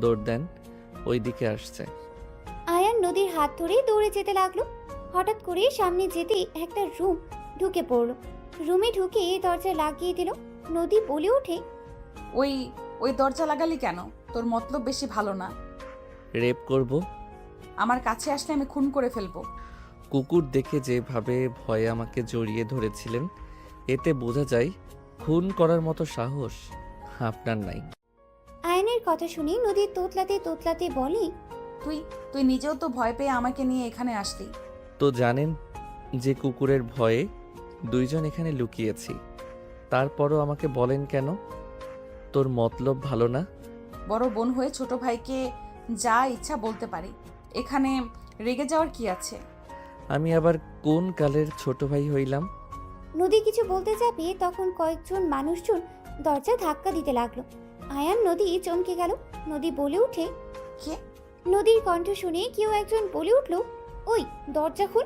দৌড় দেন, ওই দিকে আসছে। আয়ান নদীর হাত ধরে দৌড়ে যেতে লাগলো। হঠাৎ করে সামনে যেতে একটা রুম ঢুকে পড়লো। রুমে ঢুকে দরজা লাগিয়ে দিল। নদী বলে ওঠে, ওই ওই দরজা লাগালি কেন? তোর মতলব বেশি ভালো না। রেপ করব। আমার কাছে আসলে আমি খুন করে ফেলবো। কুকুর দেখে যেভাবে ভয়ে আমাকে জড়িয়ে ধরেছিলেন, এতে বোঝা যায় খুন করার মতো সাহস আপনার নাই। আয়ানের কথা শুনে নদী তোতলাতে তোতলাতে বলে, তুই তুই নিজেও তো ভয় পেয়ে আমাকে নিয়ে এখানে আসলি। তো জানেন যে কুকুরের ভয়ে দুইজন এখানে লুকিয়েছি, তারপরও আমাকে বলেন কেন? তোর মতলব ভালো না? বড় বোন হয়ে ছোট ভাইকে যা ইচ্ছা বলতে পারি, এখানে রেগে যাওয়ার কি আছে? আমি আবার কোন কালের ছোট ভাই হইলাম? নদী কিছু বলতে যাবে তখন কয়েকজন মানুষজন দরজা ধাক্কা দিতে লাগলো। আয়ান নদী চমকে গেল। নদী বলে ওঠে, কে? নদীর কণ্ঠ শুনে কেউ একজন বলে উঠল, ওই দরজা খুল,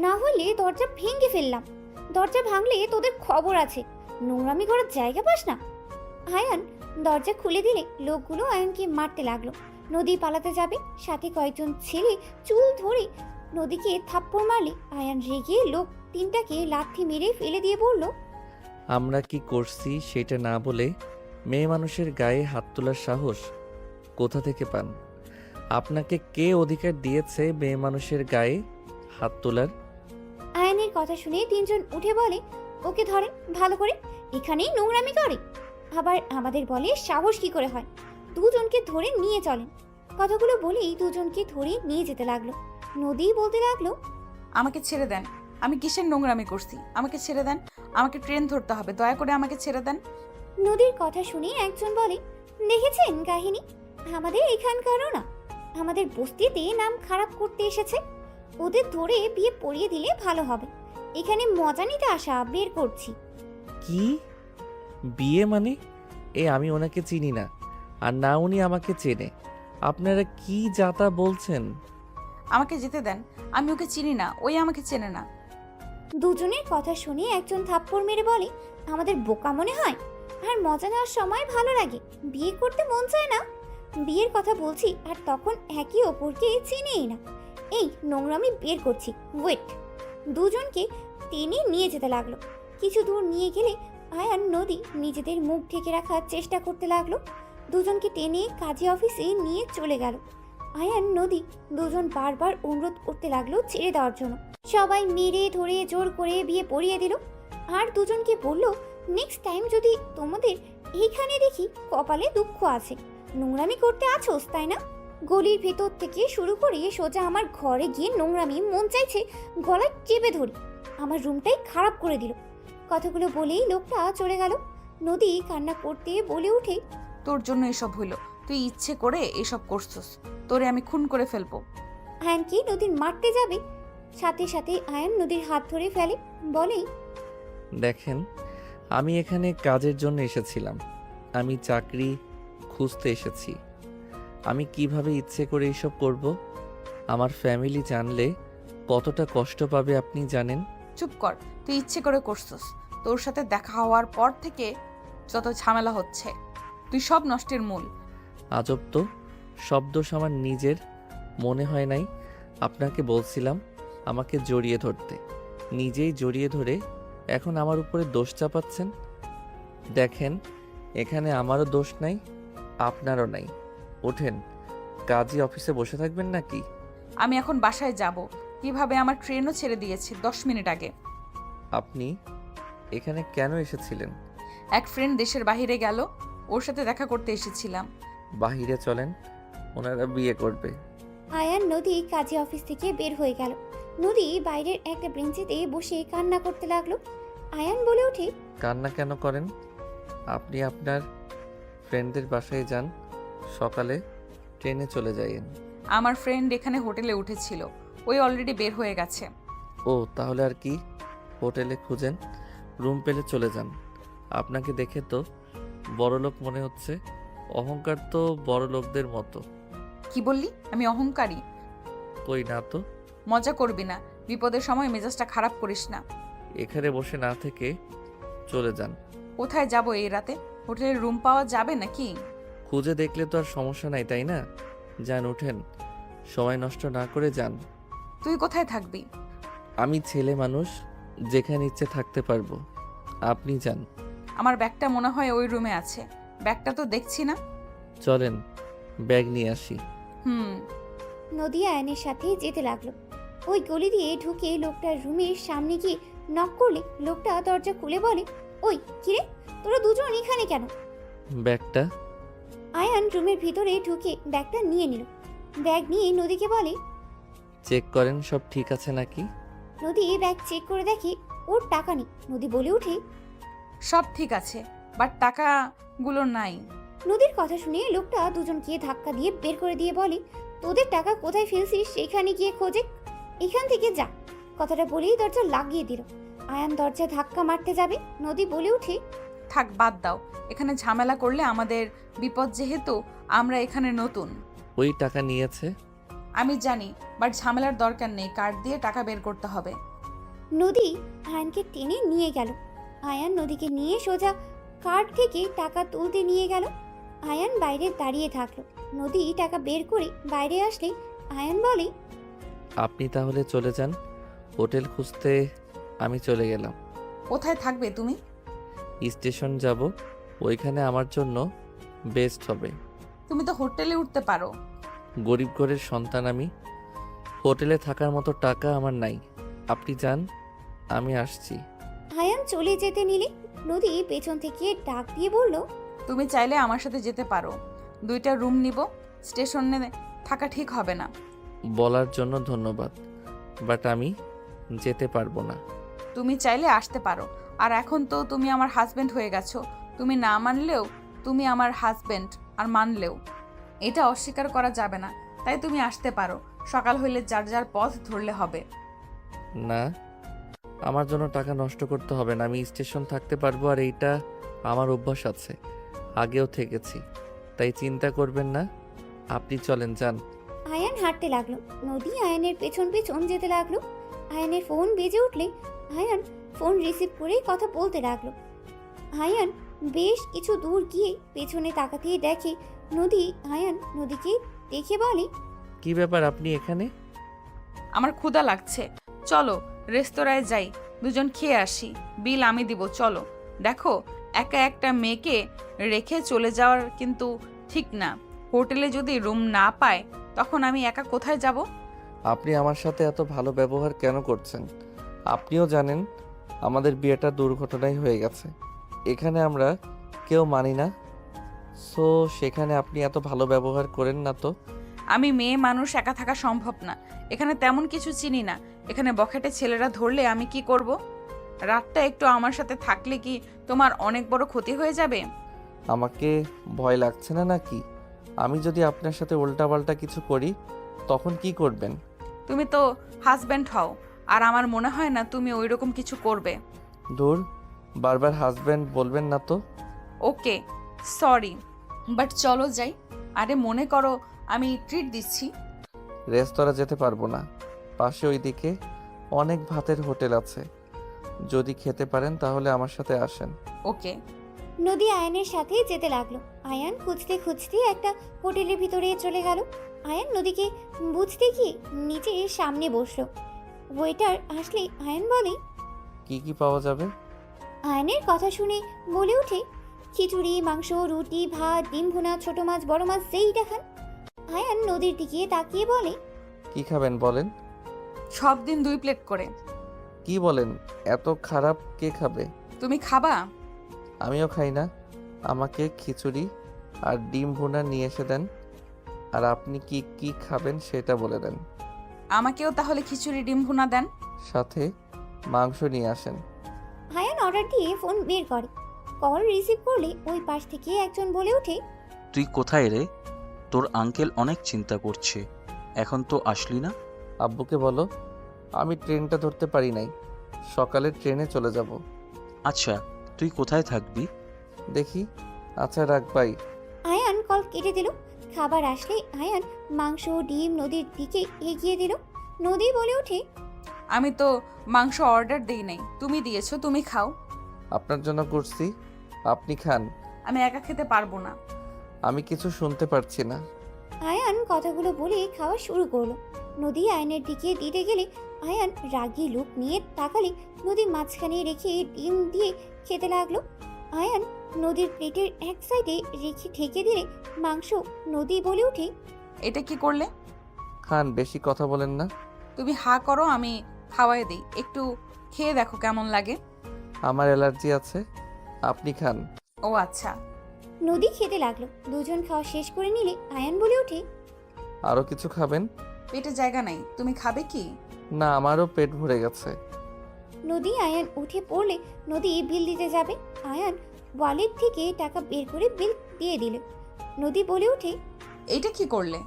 না হলে দরজা ভেঙে ফেললাম। দরজা ভাঙলে তোদের খবর আছে, নোংরামি করার জায়গা পাস না। আয়ান দরজা খুলে দিলে লোকগুলো আয়ানকে মারতে লাগলো। নদী পালাতে যাবে, সাথে কয়েকজন ছেলে চুল ধরে নদীকে থাপ্পড় মারলে আয়ান রেগে লোক তিনটাকে লাথি মেরে ফেলে দিয়ে বলল, আমরা কি করছি সেটা না বলে মেয়ে মানুষের গায়ে হাত তোলার সাহস কোথা থেকে পান? আপনাকে কে অধিকার দিয়েছে মেয়ে মানুষের গায়ে হাত তোলার? আয়ানের কথা শুনে তিনজন উঠে বলে, ওকে ধরেন ভালো করে, এখানেই নোংরামি করে। আবার আমাদের বলে সাহস কি করে হয়, দুজনকে ধরে নিয়ে চলেন। কথাগুলো বলেই দুজনকে ধরে নিয়ে যেতে লাগলো। নদী বলতে লাগলো, আমাকে ছেড়ে দেন। আমি কিসের নোংরামি করছি? আমাকে ছেড়ে দেন। আমাকে ট্রেন ধরতে হবে, দয়া করে আমাকে ছেড়ে দেন। নদীর কথা শুনে একজন বলে, দেখেছেন কাহিনী, আমাদের এখানকারও না, আমাদের বস্তিতে নাম খারাপ করতে এসেছে। ওদের ধরে বিয়ে পড়িয়ে দিলে ভালো হবে। এখানে মজা নিতে আসা, বের করছি। কি বিয়ে মানে? আমি ওনাকে চিনি না, আর না উনি আমাকে চেনে। আপনারা কি যাতা বলছেন? আমাকে যেতে দেন। আমি ওকে চিনি না, ওই আমাকে চেনে না। দুজনের কথা শুনে একজন থাপ্পড় মেরে বলে, আমাদের বোকা মনে হয়? আর মজা নেওয়ার সময় ভালো লাগে, বিয়ে করতে মন চায় না। বিয়ের কথা বলছি আর তখন একে অপরকে চিনেই না। এই নোংরামি বের করছি, ওয়েট। দুজনকে টেনে নিয়ে যেতে লাগলো। কিছু দূর নিয়ে গেলে আয়ান নদী নিজেদের মুখ ঢেকে রাখার চেষ্টা করতে লাগলো। দুজনকে টেনে কাজী অফিসে নিয়ে চলে গেল। আয়ান নদী দুজন বারবার অনুরোধ করতে লাগলো ছেড়ে দেওয়ার জন্য। সবাই মেরে ধরে জোর করে বিয়ে পড়িয়ে দিল। আর দুজনকে বলল, নেক্সট টাইম যদি তোমাদের এইখানে দেখি, কপালে দুঃখ আছে, নোংরামি করতে আছোস তাই না? গলির ভেতর থেকে শুরু করে সোজা আমার ঘরে গিয়ে নোংরামি মন চাইছে গলায় চেপে ধরি। আমার রুমটাই খারাপ করে দিল। কথাগুলো বলেই লোকটা চলে গেল। নদী কান্না করতে বলে উঠে, তোর জন্য এসব হইল, তুই ইচ্ছে করে এসব করছস। তোরে আমি খুন করে ফেলবো। আয়ানকে নদীর মারতে যাবে, সাথে সাথে আয়ান নদীর হাত ধরে ফেলে, বলে, দেখেন, আমি এখানে কাজের জন্য এসেছিলাম, আমি চাকরি খুঁজতে এসেছি। আমি কিভাবে ইচ্ছে করে এসব করব? আমার ফ্যামিলি জানলে কতটা কষ্ট পাবে আপনি জানেন? চুপ কর, তুই ইচ্ছে করে করছস। তোর সাথে দেখা হওয়ার পর থেকে যত ঝামেলা হচ্ছে, তুই সব নষ্টের মূল। আজব তো, সব দোষ আমার নিজের। মনে হয় নাই আপনাকে বলছিলাম আমাকে জড়িয়ে ধরতে? নিজেই জড়িয়ে ধরে এখন আমার উপরে দোষ চাপাচ্ছেন। দেখেন, এখানে আমারও দোষ নাই, আপনারও নাই। ওঠেন, কাজী অফিসে বসে থাকবেন নাকি? আমি এখন বাসায় যাব। কিভাবে আমার ট্রেনও ছেড়ে দিয়েছে 10 মিনিট আগে। আপনি এখানে কেন এসেছিলেন? এক ফ্রেন্ড দেশের বাইরে গেল, ওর সাথে দেখা করতে এসেছিলাম। বাহিরে চলেন, ওনারা বিয়ে করবে। আয়ান নদী কাজী অফিস থেকে বের হয়ে গেল। নদী বাইরের একটা বেঞ্চিতে বসে কান্না করতে লাগলো। আয়ান বলে ওঠে, কান্না কেন করেন? আপনি আপনার ফ্রেন্ডদের বাসায় যান, সকালে ট্রেনে চলে যাইয়েন। আমার ফ্রেন্ড এখানে হোটেলে উঠেছিল, ওই অলরেডি বের হয়ে গেছে। ও, তাহলে আর কি? হোটেলে খুঁজেন, রুম পেলে চলে যান। আপনাকে দেখে তো বড়লোক মনে হচ্ছে। অহংকার তো বড় লোকদের মতো। কি বললি? আমি অহংকারী? কই না তো। মজা করবি না, বিপদের সময় মেজাজটা খারাপ করিস না। এখানে বসে না থেকে চলে যান। কোথায় যাব এই রাতে? হোটেলের রুম পাওয়া যাবে নাকি? খুঁজে দেখলে তো আর সমস্যা নাই, তাই না? যান, উঠেন, সময় নষ্ট না করে যান। তুই কোথায় থাকবি? আমি ছেলে মানুষ, যেখানে ইচ্ছে থাকতে পারবো। আপনি যান। আমার ব্যাগটা মনে হয় ওই রুমে আছে। ব্যাগটা তো দেখছি না। চলেন, ব্যাগ নিয়ে আসি। হুম। নদী আয়নের সাথে যেতে লাগলো। ওই গলি দিয়ে ঢুকে লোকটার রুমের সামনে গিয়ে নক করলে লোকটা দরজা খুলে বলে, ওই কিরে, তোরা দুজন এখানে কেন? ব্যাগটা? আয়ান রুমের ভিতরে ঢুকে ব্যাগটা নিয়ে নিল। ব্যাগ নিয়ে নদীকে বলে, চেক করেন সব ঠিক আছে নাকি। নদী ব্যাগ চেক করে দেখে ওর টাকা নেই। নদী বলে ওঠে, সব ঠিক আছে, বাট টাকাগুলো নাই। নদীর কথা শুনে লোকটা দুজনকে ধাক্কা দিয়ে বের করে দিয়ে বলে, তোদের টাকা কোথায় ফেলছিস সেখানে গিয়ে খোঁজে, এখান থেকে যা। কথাটা বলেই দরজা লাগিয়ে দিল। আয়ান দরজা ধাক্কা মারতে যাবে, নদী বলে উঠে, থাক, বাদ দাও। এখানে ঝামেলা করলে আমাদের বিপদ, যেহেতু আমরা এখানে নতুন। ওই টাকা নিয়েছে। আমি জানি, বাট ঝামেলার দরকার নেই। কার্ড দিয়ে টাকা বের করতে হবে। নদী আয়ানকে টেনে নিয়ে গেল। আয়ান নদীকে নিয়ে সোজা কার্ড থেকে টাকা তুলতে নিয়ে গেল। আয়ান বাইরে দাঁড়িয়ে থাকলো। নদী টাকা বের করে বাইরে আসলে আয়ান বলে, আপনি তাহলে চলে যান, হোটেল খুঁজতে আমি চলে গেলাম। কোথায় থাকবে তুমি? স্টেশন যাব, ওইখানে আমার জন্য বেস্ট হবে। তুমি তো হোটেলে উঠতে পারো। গরিব ঘরের সন্তান আমি, হোটেলে থাকার মতো টাকা আমার নাই। আপনি যান, আমি আসছি। আয়ান চলে যেতে নিলে নদী পেছন থেকে ডাক দিয়ে বলল, তুমি চাইলে আমার সাথে যেতে পারো। 2টা রুম নিব। স্টেশনে থাকা ঠিক হবে না। বলার জন্য ধন্যবাদ, বাট আমি যেতে পারবো না। তুমি চাইলে আসতে পারো। আর এখন তো তুমি আমার হাজবেন্ড হয়ে গেছো। তুমি না মানলেও তুমি আমার হাজবেন্ড, আর মানলেও এটা অস্বীকার করা যাবে না। তাই তুমি আসতে পারো। সকাল হইলে যার যার পথ ধরলে হবে। না, আমার জন্য টাকা নষ্ট করতে হবে না। আমি স্টেশন থাকতে পারবো, আর এইটা আমার অভ্যাস আছে, আগেও থেকেছি, তাই চিন্তা করবেন না। আপনি চলেন, যান। আয়ান হাঁটতে লাগলো। নদী আয়ানের পেছন পেছন যেতে লাগলো। আয়ানের ফোন বেজে উঠলে আয়ান ফোন রিসিভ করে কথা বলতে লাগলো। আয়ান বেশ কিছু দূর গিয়ে পেছনে তাকাতেই দেখে নদী। আয়ান নদীকে দেখে বলে, কি ব্যাপার, আপনি এখানে? আমার ক্ষুধা লাগছে, চলো রেস্তোরাঁয় যাই, দুজন খেয়ে আসি। বিল আমি দিব, চলো। দেখো, একা একটা মেয়েকে রেখে চলে যাওয়ার কিন্তু ঠিক না। হোটেলে যদি রুম না পায়, তখন আমি একা কোথায় যাব? আপনি আমার সাথে এত ভালো ব্যবহার কেন করছেন? আপনিও জানেন আমাদের বিয়েটা দুর্ঘটনায় হয়ে গেছে, এখানে আমরা কেউ মানি না। সো সেখানে আপনি এত ভালো ব্যবহার করেন না তো। আমি মেয়ে মানুষ, একা থাকা সম্ভব না। এখানে তেমন কিছু চিনি না। এখানে বখাটে ছেলেরা ধরলে আমি কি করব? রাতটা একটু আমার সাথে থাকলে কি তোমার অনেক বড় ক্ষতি হয়ে যাবে? আমাকে ভয় লাগছে না নাকি? আমি যদি আপনার সাথে উল্টাপাল্টা কিছু করি তখন কি করবেন? তুমি তো হাজব্যান্ড হও, আর আমার মনে হয় না তুমি ওইরকম কিছু করবে। দূর, বারবার হাজব্যান্ড বলবেন না তো। ওকে, সরি, বাট চলো যাই। আরে মনে করো আমি ট্রিট দিচ্ছি। রেস্তোরাঁ যেতে পারবো না, পাশে ওইদিকে অনেক ভাতের হোটেল আছে, যদি খেতে পারেন তাহলে আমার সাথে আসেন। ওকে। নদী আয়ানের সাথে যেতে লাগলো। আয়ান খুঁজতে খুঁজতে একটা হোটেলের ভিতরে চলে গেল। আয়ান নদীকে বুঝতে গিয়ে নিচে সামনে বসলো। ওয়েটার আসলে আয়ান বলে, কি কি পাওয়া যাবে? আয়নের কথা শুনে বলে ওঠে, খিচুড়ি, মাংস, রুটি, ভাত, ডিম ভুনা, ছোট মাছ, বড় মাছ, যেই দেখান। আয়ান নদীর দিকে তাকিয়ে বলে, কি খাবেন বলেন? সব দিন 2 প্লেট করে। কি বলেন, এত খারাপ কে খাবে? তুমি খাবা? আমিও খাই না। আমাকে খিচুড়ি আর ডিম ভুনা নিয়ে এসে দেন, আর আপনি কি কি খাবেন সেটা বলে দেন। আমাকেও তাহলে খিচুড়ি ডিম ভুনা দেন। সাথে মাংস নিয়ে আসেন। আয়ান অর্ডার দিয়ে ফোন বের করে। কল রিসিভ করলে ওই পাশ থেকে একজন বলে ওঠে, তুই কোথায় রে? তোর আঙ্কেল অনেক চিন্তা করছে, এখন তো আসলি না। আব্বুকে বলো আমি ট্রেনটা ধরতে পারি নাই, সকালে ট্রেনে চলে যাব। আচ্ছা, তুই কোথায় থাকবি? দেখি। আচ্ছা, রাখ বাই। আয়ান কল কেটে দিল। খাবার আসলে আয়ান মাংস, ডিম নদীর দিকে এগিয়ে দিল। নদী বলে ওঠে, আমি তো মাংস অর্ডার দেই নাই, তুমি দিয়েছো, তুমি খাও। আপনার জন্য করছি, আপনি খান। আমি একা খেতে পারবো না। আমি কিছু শুনতে পারছি না। আয়ান কথাগুলো বলে খাওয়া শুরু করলো। নদী আয়নের দিকে দিতে গেলে আয়ান রাগী লুক নিয়ে তাকালে নদী মাঝখানে রেখে ডিম দিয়ে খেতে লাগলো। আয়ান নদীর প্লেটের এক সাইডে রেখে ঢেকে দিলে মাংস। নদী বলে ওঠে, এটা কি করলে? খান, বেশি কথা বলেন না। তুমি হা করো, আমি খাওয়াই দিই। একটু খেয়ে দেখো কেমন লাগে। আমার অ্যালার্জি আছে, আপনি খান। ও আচ্ছা। নদী খেতে লাগলো। দুজন খাওয়া শেষ করে নিলে আয়ান বলে ওঠে, আরও কিছু খাবেন? পেটে জায়গা নাই, তুমি খাবে কি? না, আমারও পেট ভরে গেছে। নদী আয়ান উঠে পড়লে নদী বিল দিতে যাবে। আয়ান ওয়ালেট থেকে টাকা বের করে বিল দিয়ে দিল। নদী বলে ওঠে, এইটা কি করলে?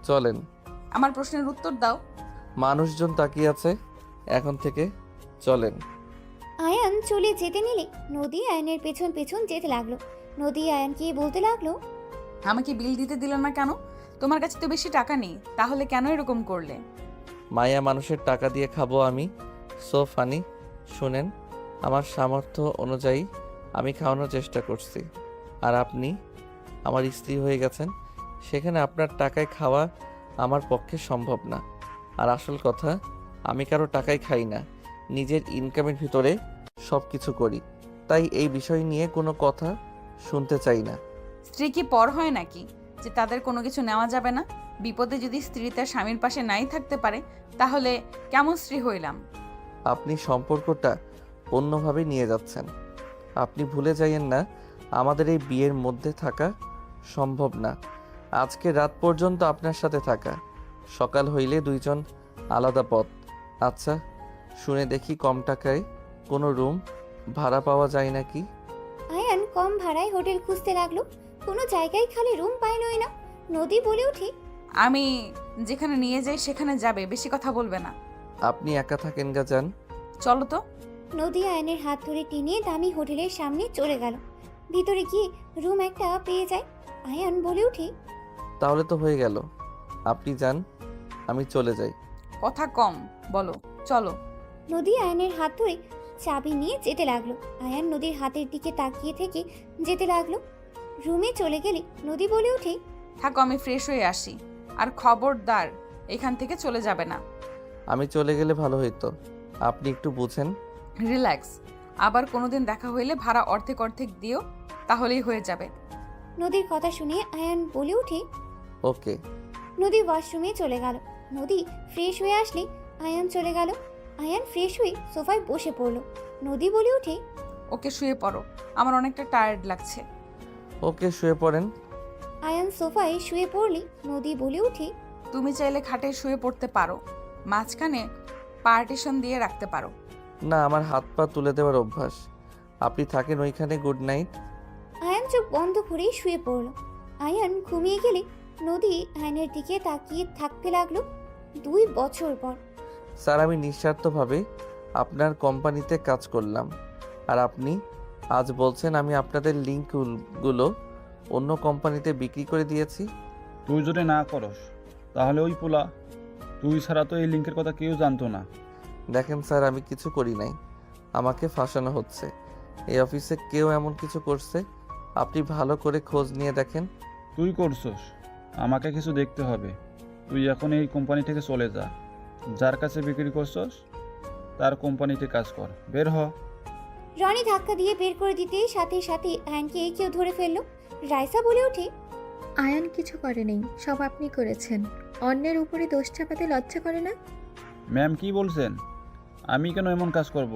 চলেন। আমার প্রশ্নের উত্তর দাও। মানুষজন তাকিয়ে আছে, এখন থেকে চলেন। আয়ান চলে যেতে নিলে নদী আয়ানের পেছন পেছন যেতে লাগলো। নদী আয়ানকে বলতে লাগলো, আমাকে বিল দিতে দিল না কেন? তোমার কাছে তো বেশি টাকা নেই, তাহলে কেন এরকম করলে? মায়া মানুষের টাকা দিয়ে খাবো আমি? So funny. শুনেন, আমার সামর্থ্য অনুযায়ী আমি খাওয়ানোর চেষ্টা করছি, আর আপনি আমার স্ত্রী হয়ে গেছেন, সেখানে আপনার টাকায় খাওয়া আমার পক্ষে সম্ভব না। আর আসল কথা, আমি কারো টাকায় খাই না, নিজের ইনকামের ভিতরে সব কিছু করি, তাই এই বিষয় নিয়ে কোনো কথা শুনতে চাই না। স্ত্রী কি পর হয় নাকি, যে তাদের কোনো কিছু নেওয়া যাবে না? বিপদে যদি স্ত্রী তার স্বামীর পাশে নাই থাকতে পারে, তাহলে কেমন স্ত্রী হইলাম? আপনি সম্পর্কটা অন্যভাবে নিয়ে যাচ্ছেন। আপনি ভুলে যাইয়েন না, আমাদের এই বিয়ের মধ্যে থাকা সম্ভব না। আজকে রাত পর্যন্ত আপনার সাথে থাকা, সকাল হইলে দুইজন আলাদা পথ। আচ্ছা, শুনে দেখি কম টাকায় কোনো রুম ভাড়া পাওয়া যায় নাকি? আয়ান কম ভাড়ায় হোটেল খুঁজতে লাগলো। কোনো জায়গায় খালি রুম পাইলই না। নদী বলে ওঠে, আমি যেখানে নিয়ে যাই সেখানে যাবে, বেশি কথা বলবে না। আপনি একা থাকেন গা, যান। চলো তো। নদী আয়নের হাত ধরে টেনে দামি হোটেলের সামনে চলে গেল। ভিতরে গিয়ে রুম একটা পেয়ে যায়। আয়ান বলে ওঠে, তাহলে তো হয়ে গেল, আপনি যান, আমি চলে যাই। কথা কম বলো, চলো। নদী আয়নের হাত ধরে চাবি নিয়ে যেতে লাগলো। আয়ান নদীর হাতের দিকে তাকিয়ে থেকে যেতে লাগলো। রুমে চলে গেলে নদী বলে ওঠে, থাকো, আমি ফ্রেশ হয়ে আসি। আর খবরদার এখান থেকে চলে যাবে না। আমি চলে গেলে ভালো হইতো, আপনি একটু বুঝেন। রিল্যাক্স। আবার কোনোদিন দেখা হইলে ভাড়া অর্ধেক অর্ধেক দিও, তাহলেই হয়ে যাবে। নদীর কথা শুনে আয়ান বলে ওঠে। ওকে। নদী ওয়াশরুমে চলে গেল। নদী ফ্রেশ হয়ে আসলে আয়ান চলে গেল। আয়ান ফ্রেশ হয়ে সোফায় বসে পড়লো। নদী বলে ওঠে, ওকে শুয়ে পড়ো, আমার অনেকটা টায়ার্ড লাগছে। ওকে, শুয়ে পড়েন। আয়ান সোফায় শুয়ে পড়লে নদী বলে ওঠে, তুমি চাইলে খাটে শুয়ে পড়তে পারো, মাঝখানে পার্টিশন দিয়ে রাখতে পারো। না, আমার হাত পা তুলে দেওয়ার অভ্যাস। আপনি থাকেন ওইখানে, গুড নাইট। আয়ান চোখ বন্ধ করে শুয়ে পড়ল। আয়ান ঘুমিয়ে গেলে নদী আয়নের দিকে তাকিয়ে থাকতে লাগলো। 2 বছর পর। স্যার, আমি নিঃস্বার্থভাবে আপনার কোম্পানিতে কাজ করলাম, আর আপনি আজ বলছেন আমি আপনাদের লিঙ্কগুলো অন্য কোম্পানিতে বিক্রি করে দিয়েছি। তুই যদি না করস তাহলে ওই পোলা, তুই ছাড়া তো এই লিঙ্কের কথা কেউ জানতো না। দেখেন স্যার, আমি কিছু করি নাই, আমাকে ফাঁসানো হচ্ছে। এই অফিসে কেউ এমন কিছু করছে, আপনি ভালো করে খোঁজ নিয়ে দেখেন। তুই করছস, আমাকে কিছু দেখতে হবে। তুই এখন এই কোম্পানি থেকে চলে যা, যার কাছে বিক্রি করছস তার কোম্পানিতে কাজ কর, বের হ। রনি ধাক্কা দিয়ে বের করে দিতে সাথে সাথে আয়ানকে কেউ ধরে ফেললো। রাইসা বলে ওঠে, আয়ান কিছু করেনি, সব আপনি করেছেন। অন্যের উপরে দোষ চাপাতে লজ্জা করে না? ম্যাম কি বলছেন? আমি কেন এমন কাজ করব?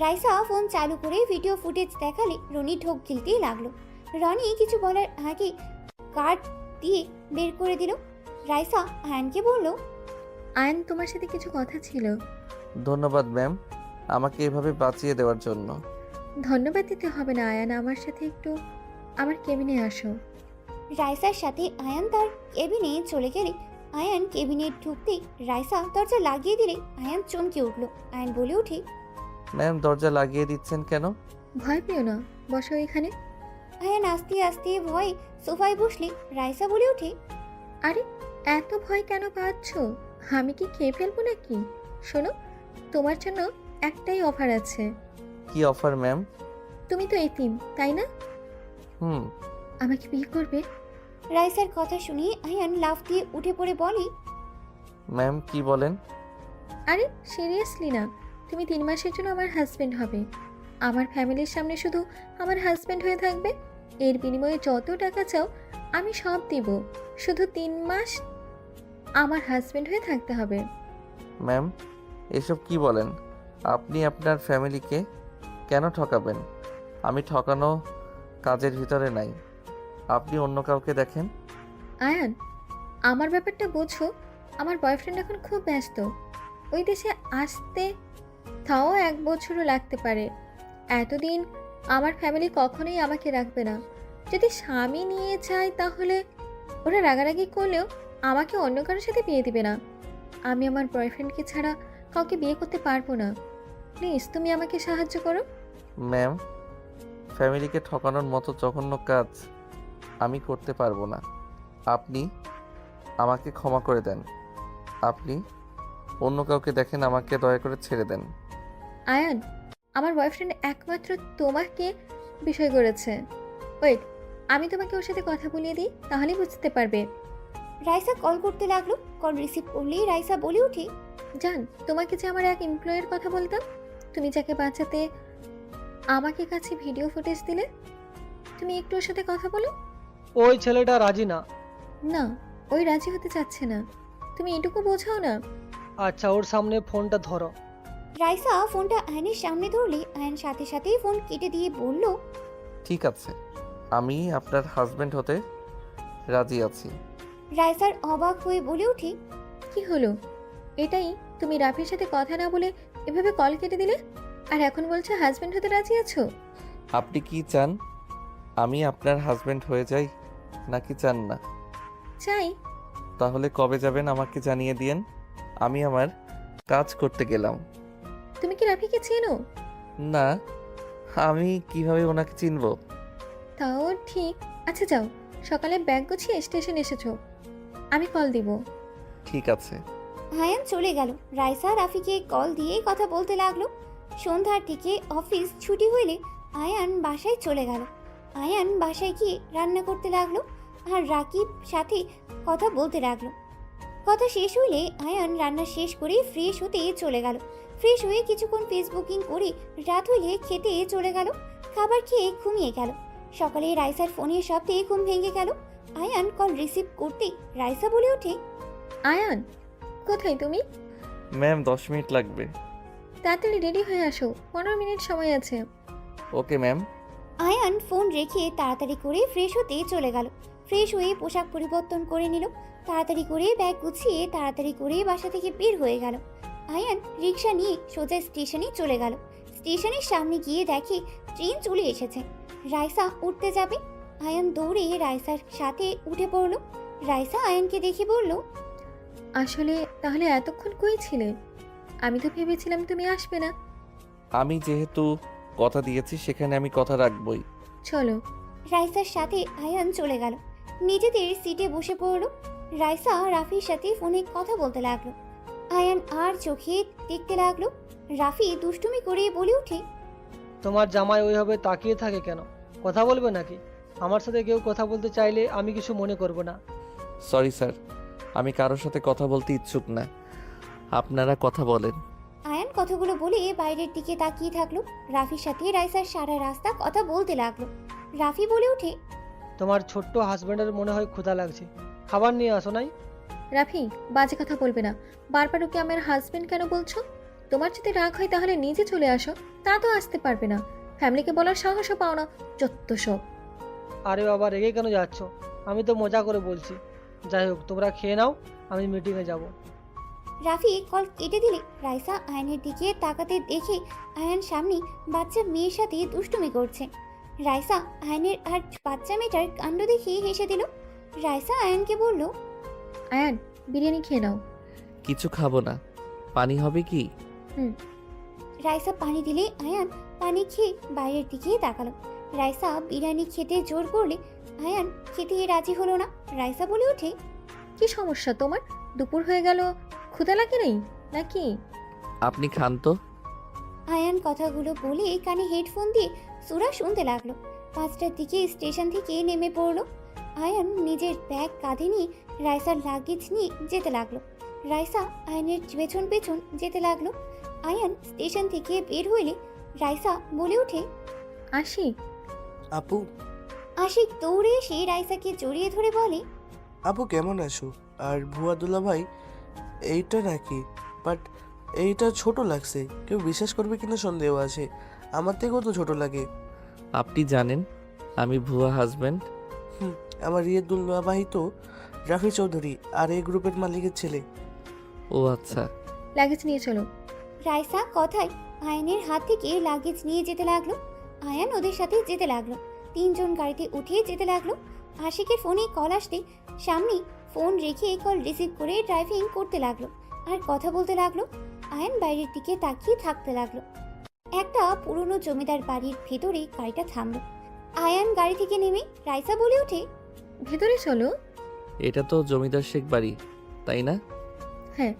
রাইসা ফোন চালু করে ভিডিও ফুটেজ দেখালে রনি ঢোক গিলতেই লাগলো। রনি কিছু বলার আগে কার্ড দিয়ে বের করে দিল। রাইসা আয়ানকে বলল, আয়ান, তোমার সাথে কিছু কথা ছিল। ধন্যবাদ ম্যাম, আমাকে এভাবে বাঁচিয়ে দেওয়ার জন্য। ধন্যবাদ দিতে হবে না আয়ান, আমার সাথে একটু আমার কেবিনে আসো। রাইসার সাথে আয়ান তার কেবিনে চলে গেলে আয়ান কেবিনে ঢুকতেই রাইসা দরজা লাগিয়ে দিলে আয়ান চমকে উঠল। আয়ান বলে ওঠে, ম্যাম, দরজা লাগিয়ে দিচ্ছেন কেন? ভয় পেও না, বসো এখানে। আয়ান আস্তে আস্তে ভয়ে সোফায় বসলে রাইসা বলে ওঠে, আরে এত ভয় কেন পাচ্ছ? আমি কি খেয়ে ফেলবো নাকি? শোনো, তোমার জন্য একটাই অফার আছে। কি অফার ম্যাম? তুমি তো এতিম, তাই না? হুম। আমাকে বিয়ে করবে? রাইসার কথা শুনে আয়ান লাফ দিয়ে উঠে পড়ে বলে, ম্যাম কি বলেন? আরে সিরিয়াসলি না, তুমি 3 মাসের জন্য আমার হাজবেন্ড হবে। আমার ফ্যামিলির সামনে শুধু আমার হাজবেন্ড হয়ে থাকবে। এর বিনিময়ে যত টাকা চাও আমি সব দিব। শুধু 3 মাস আমার হাজবেন্ড হয়ে থাকতে হবে। ম্যাম এসব কি বলেন? আপনি আপনার ফ্যামিলিকে কেন ঠকাবেন? আমি ঠকানো কাজের ভিতরে নাই। আপনি অন্য কাউকে দেখেন। আয়ান, আমার ব্যাপারটা বোঝো। আমার বয়ফ্রেন্ড এখন খুব ব্যস্ত। ওই দেশে আসতে তাও 1 বছরও লাগতে পারে। এতদিন আমার ফ্যামিলি কখনোই আমাকে রাখবে না। যদি স্বামী নিয়ে যায় তাহলে ওরা রাগারাগি করলেও আমাকে অন্য কারোর সাথে বিয়ে দিবে না। আমি আমার বয়ফ্রেন্ডকে ছাড়া কাউকে বিয়ে করতে পারবো না। প্লিজ তুমি আমাকে সাহায্য করো। ম্যাম ফ্যামিলিকে ঠকানোর মতো জঘন্য কাজ আমি করতে পারবো না। আপনি আমাকে ক্ষমা করে দেন। আপনি অন্য কাউকে দেখেন, আমাকে দয়া করে ছেড়ে দেন। আয়ান, আমার বয়ফ্রেন্ড একমাত্র তোমাকে বিষয় করেছে। ওয়েট, আমি তোমাকে ওর সাথে কথা বলিয়ে দিই, তাহলেই বুঝতে পারবে। রাইসা কল করতে লাগলো। কল রিসিভ করলেই রাইসা বলে ওঠে, জান, তোমাকে যে আমার এক এমপ্লয়ের কথা বলতাম, তুমি যাকে বাঁচাতে আমাকে কাছে ভিডিও ফুটেজ দিলে, তুমি একটু ওর সাথে কথা বলো। ওই ছেলেটা রাজি না। না, ওই রাজি হতে চাচ্ছে না। তুমি এটুকু বোঝাও না। আচ্ছা, ওর সামনে ফোনটা ধরো। রাইসা ফোনটা আয়নের সামনে ধরলে আয়ন সাথে সাথেই ফোন কেটে দিয়ে বলল, ঠিক আছে, আমি আপনার হাজবেন্ড হতে রাজি আছি। রাইসার অবাক হয়ে বলে ওঠে, কি হলো? এটাই তুমি রাফির সাথে কথা না বলে এভাবে কল কেটে দিলে, আর এখন বলছো হাজবেন্ড হতে রাজি আছো? আপনি কি চান আমি আপনার হাজবেন্ড হয়ে যাই নাকি চান না? চাই। তাহলে কবে যাবেন আমাকে জানিয়ে দিয়েন। আমি আমার কাজ করতে গেলাম। তুমি কি রাফিকে চেনো? না, আমি কিভাবে ওনাকে চিনব? তাও ঠিক। আচ্ছা যাও, সকালে ব্যাগ গুছিয়ে স্টেশন এসেছো, আমি কল দিব। ঠিক আছে। আয়ান চলে গেল। রাইসা রাফিকে কল দিয়ে কথা বলতে লাগলো। সন্ধ্যার দিকে অফিস ছুটি হইলে আয়ান বাসায় চলে গেল। আয়ান বাসায় গিয়ে রান্না করতে লাগলো আর রাকিব সাথে কথা বলতে লাগলো। কথা শেষ হইলে আয়ান রান্না শেষ করে ফ্রেশ হতে চলে গেল। ফ্রেশ হয়ে কিছুক্ষণ ফেসবুকিং করে রাত হইলে খেতে চলে গেল। খাবার খেয়ে ঘুমিয়ে গেল। সকালে রাইসার ফোনের শব্দে ঘুম ভেঙে গেল। আয়ান কল রিসিভ করতে রাইসা বলে ওঠে, আয়ান, কোথায় তুমি? ম্যাম 10 মিনিট লাগবে। তাড়াতাড়ি রেডি হয়ে আসো, 15 মিনিট সময় আছে। Okay ma'am. আয়ান ফোন রেখে তাড়াতাড়ি করে ফ্রেশ হতে চলে গেল। ফ্রেশ হয়ে পোশাক পরিবর্তন করে নিল। তাড়াতাড়ি করে ব্যাগ গুছিয়ে তাড়াতাড়ি করে বাসা থেকে বের হয়ে গেল। আয়ান রিক্সা নিয়ে সোজা স্টেশনে চলে গেল। স্টেশনের সামনে গিয়ে দেখে ট্রেন চলে এসেছে। রাইসা উঠতে যাবে। আয়ান দৌড়ে রাইসার সাথে উঠে পড়ল। রাইসা আয়ানকে দেখে বলল, আসলে তাহলে এতক্ষণ কই ছিলে? আমি তো ভেবেছিলাম তুমি আসবে না। আমি যেহেতু কথা দিয়েছি সেখানে আমি কথা রাখবই। চলো। রাইসার সাথে আয়ান চলে গেল। নিজেদের সিটে বসে পড়ল। রাইসা রাফির সাথে ফোনে কথা বলতে লাগলো। আয়ান আর চোখে দেখতে লাগলো। রাফি দুষ্টুমি করে বলে ওঠে, তোমার জামাই ওইভাবে তাকিয়ে থাকে কেন? কথা বলবে নাকি? আমার সাথে কেউ কথা বলতে চাইলে আমি কিছু মনে করব না। সরি স্যার, আমি কারোর সাথে কথা বলতে ইচ্ছুক না। আপনারা কথা বলেন। আয়ান কথাগুলো বলে বাইরের দিকে তাকিয়ে থাকলো। রাফির সাথে রাইসার সারা রাস্তা কথা বলতে লাগলো। রাফি বলে ওঠে, তোমার ছোট্ট হাজব্যান্ডের মনে হয় ক্ষুধা লাগছে, খাবার নিয়ে আসো নাই? রাফি, বাজে কথা বলবে না। বারবার ওকে আমার হাজবেন্ড কেন বলছো? তোমার যদি রাগ হয় তাহলে নিজে চলে আসো। তা তো আসতে পারবে না। ফ্যামিলিকে বলার সাহসও পাও না, যত সব। আরে বাবা, রেগে কেন যাচ্ছ? আমি তো মজা করে বলছি। যাই হোক, তোমরা খেয়ে নাও, আমি মিটিংয়ে যাব। রাফি কল কেটে দিলে রাইসা আয়নের দিকে তাকাতে দেখে আয়ান সামনে বাচ্চা মেয়ের সাথে দুষ্টুমি করছে। রাইসা আয়নের আর বাচ্চা মেয়েটার কাণ্ড দেখে হেসে দিল। রাইসা আয়ানকে বলল, আয়ান, বিরিয়ানি খেয়ে নাও। কিছু খাবো না। পানি হবে কি? রাইসা পানি দিলে আয়ান পানি খেয়ে বাইরের দিকে তাকালো। রাইসা বিরিয়ানি খেতে জোর করলে আয়ান খেতে রাজি হলো না। রাইসা বলে ওঠে, কি সমস্যা তোমার? দুপুর হয়ে গেল, ক্ষুধা লাগে নেই নাকি? আপনি খান তো। আয়ান কথাগুলো বলে কানে হেডফোন দিয়ে সুরা শুনতে লাগলো। 5টার দিকে স্টেশন থেকে নেমে পড়লো। আয়ান নিজের ব্যাগ কাঁধে নিয়ে রাইসার লাগেজ নিয়ে যেতে লাগলো। রাইসা আয়ানের পেছন পেছন যেতে লাগলো। আয়ান স্টেশন থেকে বের হইলে রাইসা বলে ওঠে, আসি। আপু, আশিক দৌড়ে এসে রাইসাকে জড়িয়ে ধরে বলে, আপু কেমন আছো? আর ভুয়া দুলা ভাই এইটা নাকি? বাট এইটা ছোট লাগছে, কেউ বিশ্বাস করবে কিনা সন্দেহ আছে। আমার থেকেও তো ছোট লাগে। আপনি জানেন আমি ভুয়া হাজব্যান্ড? আমার রিয়ের দুলা ভাই তো রাফি চৌধুরী আর এই গ্রুপের মালিকের ছেলে। ও আচ্ছা। লাগেজ নিয়ে চলো। রাইসা কথায় আয়ানের হাত থেকে লাগেজ নিয়ে যেতে লাগলো। আয়ান ওদের সাথে যেতে লাগলো। তিনজন গাড়িতে উঠে যেতে লাগলো। আশিকের ফোনে কল আসতে সামনে ফোন রেখে কল রিসিভ করে ড্রাইভিং করতে লাগলো আর কথা বলতে লাগলো। আয়ান বাইরের দিকে তাকিয়ে থাকতে লাগলো। একটা পুরনো জমিদার বাড়ির ভেতরে গাড়িটা থামলো। আয়ান গাড়ি থেকে নেমে রাইসা বলে ওঠে, ভেতরে চলো। এটা তো জমিদার শেখ বাড়ি, তাই না? হ্যাঁ,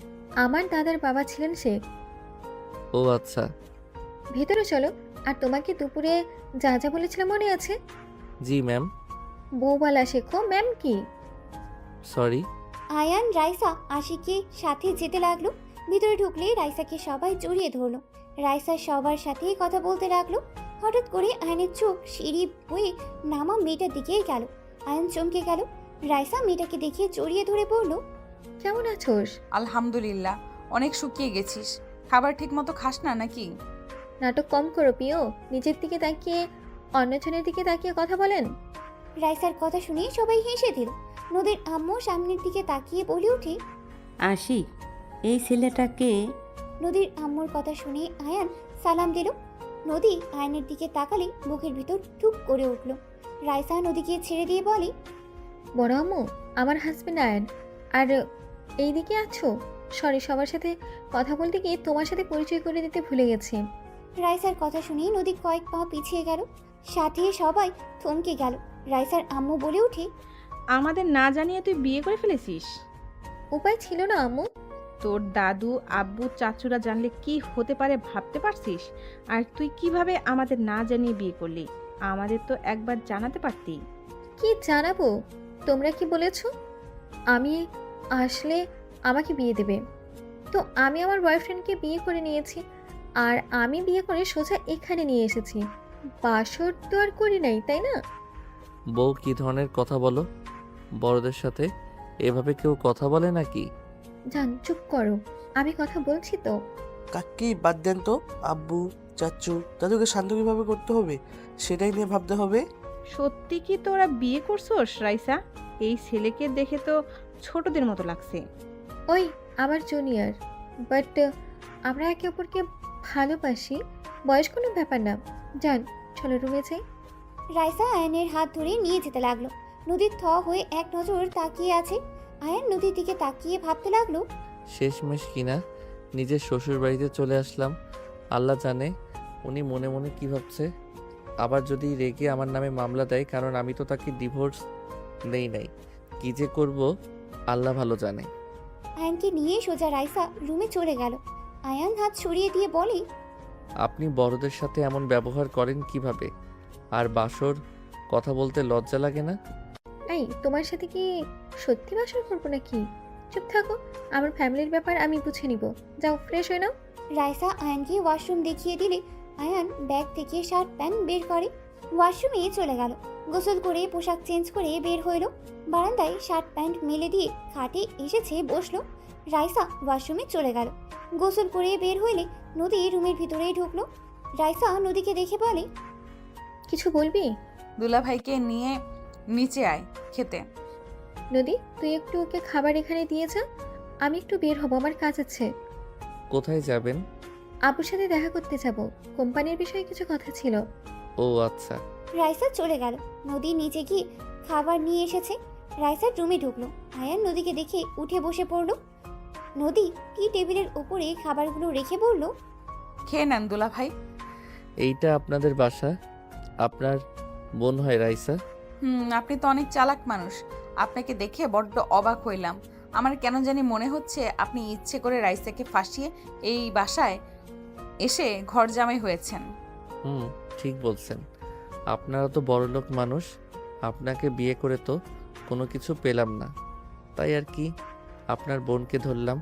আমার দাদার বাবা ছিলেন শেখ। ও আচ্ছা। ভেতরে চলো। আর তোমাকে দুপুরে যা যা বলেছিলাম মনে আছে? জি ম্যাম। বউবালা শেখো ম্যাম কি? সরি। আয়ান রাইসা আশিকের সাথে যেতে লাগলো। ভিতরে ঢুকলে রাইসাকে সবাই জড়িয়ে ধরলো। রাইসা সবার সাথে কথা বলতে লাগলো। হঠাৎ করে আয়নের চোখ সিঁড়ি বয়ে নামা মেয়েটার দিকে গেল। আয়ন চমকে গেল। রাইসা মেয়েটাকে দেখে জড়িয়ে ধরে বলল, কেমন আছোস? আলহামদুলিল্লাহ। অনেক শুকিয়ে গেছিস। খাবার ঠিক মতো খাস না নাকি? নাটক কম করো প্রিয়। নিজের দিকে তাকিয়ে অন্যজনের দিকে তাকিয়ে কথা বলেন। রাইসার কথা শুনে সবাই হেসে দিল। নদীর আম্মু সামনের দিকে তাকিয়ে বলে ওঠে, আশিক, এই ছেলেটাকে। নদীর আম্মুর কথা শুনে আয়ান সালাম দিল। নদী আয়নের দিকে তাকালে বুকের ভিতর টুক করে উঠল। রাইসা নদীকে ছেড়ে দিয়ে বলে, বড় আম্মু, আমার হাজবেন্ড আয়ন। আর এইদিকে আছো? সরি, সবার সাথে কথা বলতে গিয়ে তোমার সাথে পরিচয় করে দিতে ভুলে গেছি। রাইসার কথা শুনে নদী কয়েক পা পিছিয়ে গেল। সাথে সবাই থমকে গেল। রাইসার আম্মু বলে ওঠে, আমাদের না জানিয়ে তুই বিয়ে করে ফেলেছিস? উপায় ছিল না আম্মু। তোর দাদু, আব্বু, চাচুরা জানলে কি হতে পারে ভাবতে পারছিস? আর তুই কিভাবে আমাদের না জানিয়ে বিয়ে করলি? আমাদের তো একবার জানাতে পারতি। কি জানাবো? তোমরা কি বলেছো আমি আসলে আমাকে বিয়ে দেবে? তো আমি আমার বয়ফ্রেন্ডকে বিয়ে করে নিয়েছি। আর আমি বিয়ে করে সোজা এখানে নিয়ে এসেছি। বাসর তো আর করি নাই, তাই না? বউ কি ধরনের কথা বলো? বড়দের সাথে এভাবে কেউ কথা বলে নাকি? জান, চুপ করো। আমি কথা বলছি তো। কাকি বাদ দেন তো। আব্বু, চাচু, দাদুকে শান্ত কিভাবে করতে হবে সেটাই নিয়ে ভাবতে হবে। সত্যি কি তোরা বিয়ে করছোস রাইসা? এই ছেলেকে দেখে তো ছোটদের মতো লাগছে। ওই আমার জুনিয়র। বাট আমরা একে অপরকে ভালোবাসি। বয়স কোনো ব্যাপার না। জান, চলো রুমে যাই। রাইসা আয়নের হাত ধরে নিয়ে যেতে লাগলো। নদীর থ হয়ে এক নজর তাকিয়ে আছে। আয়ন নদীর দিকে তাকিয়ে ভাবতে লাগলো, শেষমেশ কিনা নিজের শ্বশুর বাড়িতে চলে আসলাম। আল্লাহ জানে উনি মনে মনে কি ভাবছে। আবার যদি রেগে আমার নামে মামলা দেয়, কারণ আমি তো তাকে ডিভোর্স নেই নাই। কি যে করব আল্লাহ ভালো জানে। আয়নকে নিয়ে সোজা রাইসা রুমে চলে গেল। আয়ান হাত সরিয়ে দিয়ে বলে, আপনি বড়দের সাথে এমন ব্যবহার করেন কিভাবে? আর বাসর কথা বলতে লজ্জা লাগে না? এই, তোমার সাথে কি সত্যি বাসর করবো নাকি? চুপ থাকো। আমার ফ্যামিলির ব্যাপার আমি বুঝে নিব। যাও, ফ্রেশ হয়ে নাও। রাইসা আয়ানকে ওয়াশরুম দেখিয়ে দিলে আয়ান ব্যাগ থেকে শার্ট প্যান্ট বের করে ওয়াশরুমে চলে গেল। গোসল করে পোশাক চেঞ্জ করে বের হইল। বারান্দায় শার্ট প্যান্ট মেলে দিয়ে খাটে এসেছে বসলো। রাইসা ওয়াশরুমে চলে গেল। গোসল করে বের হইলে নদী রুমের ভিতরেই ঢুকলো। রাইসা নদীকে দেখে বলে, কিছু বলবি? দুলাভাইকে নিয়ে নিচে আয় খেতে। নদী, তুই একটু ওকে খাবার এখানে দিয়ে যা। আমি একটু বের হব, আমার কাজ আছে। কোথায় যাবেন? আব্বুর সাথে দেখা করতে যাব। কোম্পানির বিষয়ে কিছু কথা ছিল। ও আচ্ছা। রাইসা চলে গেল। নদী নিচে গিয়ে খাবার নিয়ে এসেছে। রাইসা রুমে ঢুকলো। আয়ান নদীকে দেখে উঠে বসে পড়লো। নদী টি টেবিলের উপরে খাবারগুলো রেখে বলল, খেয়ে নেন দুলাভাই। এইটা আপনাদের বাসা? আপনার বোন হয় রাইসা? আপনি তো অনেক চালাক মানুষ। আপনাকে দেখে বড্ড অবাক হইলাম। আমার কেন জানি মনে হচ্ছে আপনি ইচ্ছে করে রাইসাকে ফাঁসিয়ে এই বাসায় এসে ঘর জামাই হয়েছেন। ঠিক বলছেন। আপনারা তো বড়লোক মানুষ। আপনাকে বিয়ে করে তো কোনো কিছু পেলাম না, তাই আর কি আপনার বোনকে ধরলাম।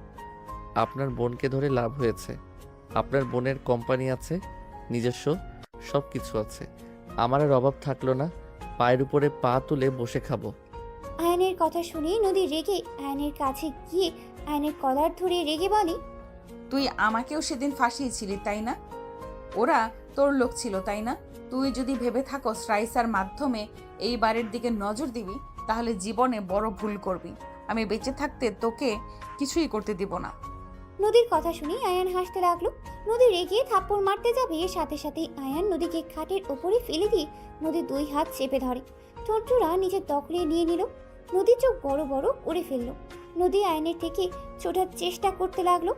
আপনার বোনকে ধরে লাভ হয়েছে। আপনার বোনের কোম্পানি আছে, নিজস্ব সব কিছু আছে। আমার আর অভাব থাকলো না, পায়ের উপরে পা তুলে বসে খাবো। আয়ানের কথা শুনে নদী রেগে আয়ানের কাছে গিয়ে আয়ানের কলার ধরে রেগে বলে, তুই আমাকেও সেদিন ফাঁসিয়েছিলি তাই না? ওরা তোর লোক ছিল তাই না? তুই যদি ভেবে থাকস রাইসার মাধ্যমে এই বাড়ির দিকে নজর দিবি, তাহলে জীবনে বড় ভুল করবি। আমি বেঁচে থাকতে তোকে কিছুই করতে দিব না। নদীর কথা শুনে আয়ান হাসতে লাগলো। নদী রেগে থাপ্পড় মারতে যাবে, সাথে সাথে আয়ান নদীকে খাটের ওপরে ফেলে দিয়ে নদীর 2 হাত চেপে ধরে, ঠোঁটজোড়া নিজের দখলে নিয়ে নিল। নদীর চোখ বড় বড় করে ফেললো। নদী আয়ানের থেকে ছোটার চেষ্টা করতে লাগলো।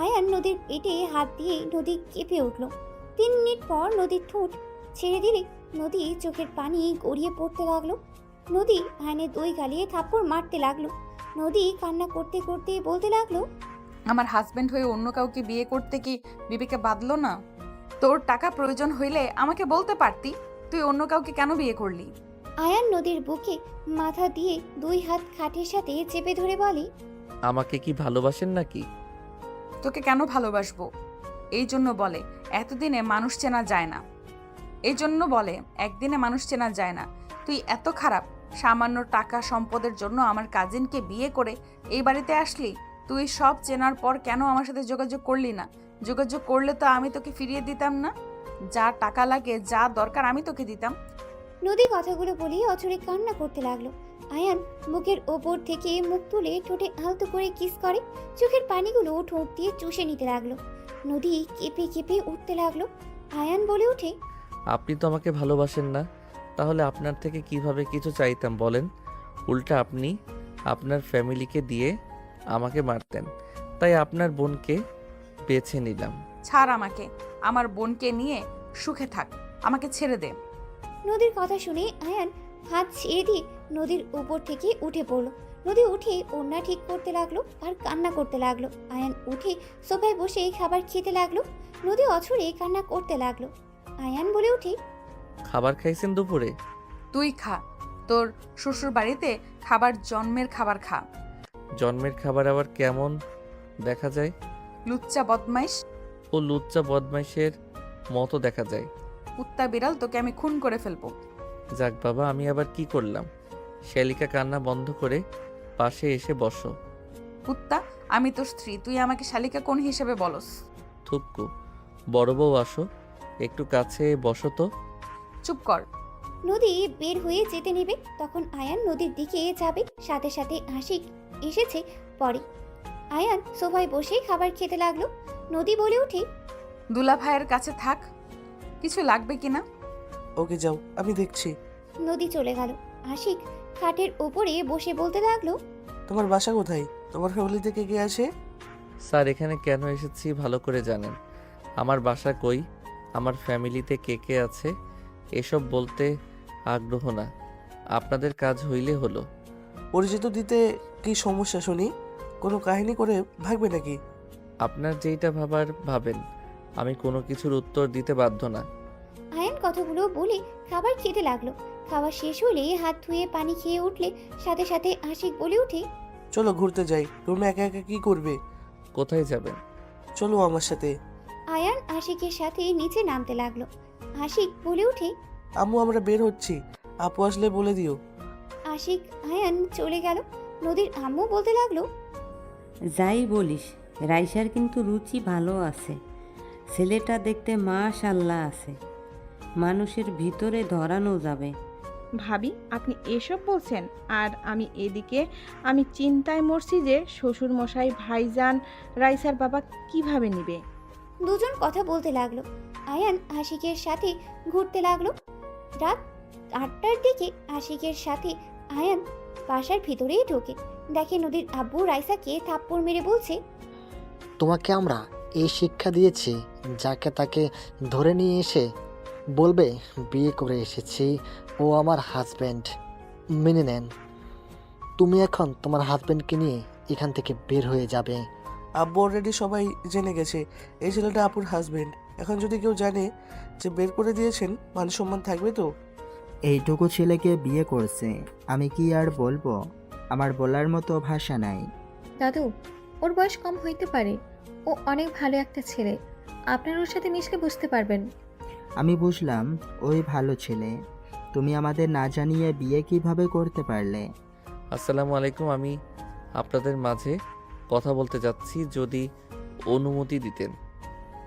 আয়ান নদীর পেটে হাত দিয়ে নদী কেঁপে উঠল। 3 মিনিট পর নদীর ঠোঁট ছেড়ে দিলে নদী চোখের পানি গড়িয়ে পড়তে লাগলো। নদী আয়ানের 2 গালে থাপ্পড় মারতে লাগলো। নদী কান্না করতে করতে বলতে লাগলো, আমার হাজবেন্ড হয়ে অন্য কাউকে বিয়ে করতে কি বিবেকে বাঁধলো না? তোর টাকা প্রয়োজন হইলে আমাকে বলতে পারতি, তুই অন্য কাউকে কেন বিয়ে করলি? আয়ান নদীর বুকে মাথা দিয়ে 2 হাত খাটের সাথে চেপে ধরে বলে, আমাকে কি ভালোবাসেন নাকি? তোকে কেন ভালোবাসবো? এই জন্য বলে এতদিনে মানুষ চেনা যায় না। এই জন্য বলে একদিনে মানুষ চেনা যায় না। তুই এত খারাপ, সামান্য টাকা সম্পদের জন্য আমার কাজিনকে বিয়ে করে এই বাড়িতে আসলি। তুই সব চেনার পর কেন আমার সাথে যোগাযোগ করলি না? যোগাযোগ করলে তো আমি তোকে ফিরিয়ে দিতাম না। যা টাকা লাগে, যা দরকার আমি তোকে দিতাম। নদী কথাগুলো বলে অচরে কান্না করতে লাগলো। আয়ান বুকের ওপর থেকে মুখ তুলে ঠোঁটে আলতো করে কিস করে, চোখের পানিগুলো ঠোঁট দিয়ে চুষে নিতে লাগলো। নদী কেঁপে কেঁপে উঠতে লাগলো। আয়ান বলে ওঠে, আপনি তো আমাকে ভালোবাসেন না, তাহলে আপনার থেকে কিভাবে কিছু চাইতাম বলেন? উল্টা আপনি আপনার ফ্যামিলিকে দিয়ে আমাকে মারতেন, তাই আপনার বোনকে বেছে নিলাম। ছাড় আমাকে, আমার বোনকে নিয়ে সুখে থাক, আমাকে ছেড়ে দে। নদীর কথা শুনে আয়ান হাত ছেড়ে দিয়ে নদীর উপর থেকে উঠে পড়লো। নদী উঠে ওড়না ঠিক করতে লাগলো আর কান্না করতে লাগলো। আয়ান উঠে সোফায় বসে খাবার খেতে লাগলো। নদী অছরে কান্না করতে লাগলো। আয়ান বলে ওঠে, খাবার খাইছেন দুপুরে? তুই খা, তোর শ্বশুর বাড়িতে খাবার জন্মের খাবার খা। জন্মের খাবার আবার কেমন দেখা যায়? লুচ্চা বদমাইশ। ও লুচ্চা বদমাইশের মতো দেখা যায়। কুত্তা বিড়াল, তোকে আমি খুন করে ফেলবো। যাক বাবা, আমি আবার কি করলাম? শ্যালিকা কান্না বন্ধ করে পাশে এসে বসো। কুত্তা, আমি তোর স্ত্রী, তুই আমাকে শালিকা কোন হিসেবে বলস? থুক্কু, বড় বউ আসো, একটু কাছে বসো তো। চুপ কর। নদী বের হয়ে যেতে নেবে, তখন আয়ান নদীর দিকে যাবে, সাথে সাথে আশিক এসেছে পরে। আয়ান সোফায় বসে খাবার খেতে লাগলো। নদী বলে ওঠে, দুলা ভাইয়ের কাছে থাক, কিছু লাগবে কিনা। ওকে যাও, আমি দেখছি। নদী চলে গেল। আশিক খাটের ওপরে বসে বলতে লাগলো, তোমার বাসা কোথায়? তোমার ফ্যামিলিতে কে কে আছে? স্যার, এখানে কেন এসেছি ভালো করে জানেন। আমার বাসা কই, আমার ফ্যামিলিতে কে কে আছে এসব বলতে আগ্রহ না, আপনাদের কাজ হইলে হলো। পরিচিত দিতে কি সমস্যা শুনি? কোনো কাহিনী করে ভাগবে নাকি? আপনার যেইটা ভাবার ভাবেন, আমি কোনো কিছুর উত্তর দিতে বাধ্য না। আয়ান কথাগুলো বলে খাবার খেতে লাগলো। খাওয়া শেষ হলে হাত ধুয়ে পানি খেয়ে উঠলে সাথে সাথে আশিক বলে ওঠে, চলো ঘুরতে যাই। রুমে একা একা কি করবে? কোথায় যাবেন? চলো আমার সাথে। আয়ান আশিকের সাথে নিচে নামতে লাগলো। আশিক বলে ওঠে, আম্মু আমরা বের হচ্ছি, আপু আসলে বলে দিও। আশিক আয়ান চলে গেল। নদীর আম্মু বলতে লাগলো, যাই বলিস, রাইসার কিন্তু রুচি ভালো আছে। ছেলেটা দেখতে মাশাআল্লাহ আছে, মানুষের ভিতরে ধরানো যাবে। ভাবি, আপনি এসব বলছেন আর আমি এদিকে আমি চিন্তায় মরছি যে শ্বশুর মশাই ভাইজান রাইসার বাবা কিভাবে নিবে। দুজন কথা বলতে লাগলো। আয়ান আশিকের সাথে ঘুরতে লাগলো। রাত 8টার দিকে আশিকের সাথে আয়ান বাসার ভিতরেই ঢোকে। দেখে নদীর আব্বু রাইসাকে থাপ্পড় মেরে বলছে, তোমাকে আমরা এই শিক্ষা দিয়েছি, যাকে তাকে ধরে নিয়ে এসে বলবে বিয়ে করে এসেছি, ও আমার হাজব্যান্ড, মেনে নেন। তুমি এখন তোমার হাজব্যান্ডকে নিয়ে এখান থেকে বের হয়ে যাবে। আব্বু অলরেডি সবাই জেনে গেছে এই ছেলেটা আপুর হাজবেন্ড। এখন যদি কেউ জানে যে বের করে দিয়েছেন, মান সম্মান থাকবে তো? এইটুকু ছেলেকে বিয়ে করছে, আমি কি আর বলবো? আমার বলার মতো ভাষা নাই। দাদু, ওর বয়স কম হইতে পারে, ও অনেক ভালো একটা ছেলে। আপনার ওর সাথে মিশলে বুঝতে পারবেন। আমি বুঝলাম ওই ভালো ছেলে, তুমি আমাদের না জানিয়ে বিয়ে কিভাবে করতে পারলে? আসসালামু আলাইকুম, আমি আপনাদের মাঝে কথা বলতে যাচ্ছি, যদি অনুমতি দিতেন।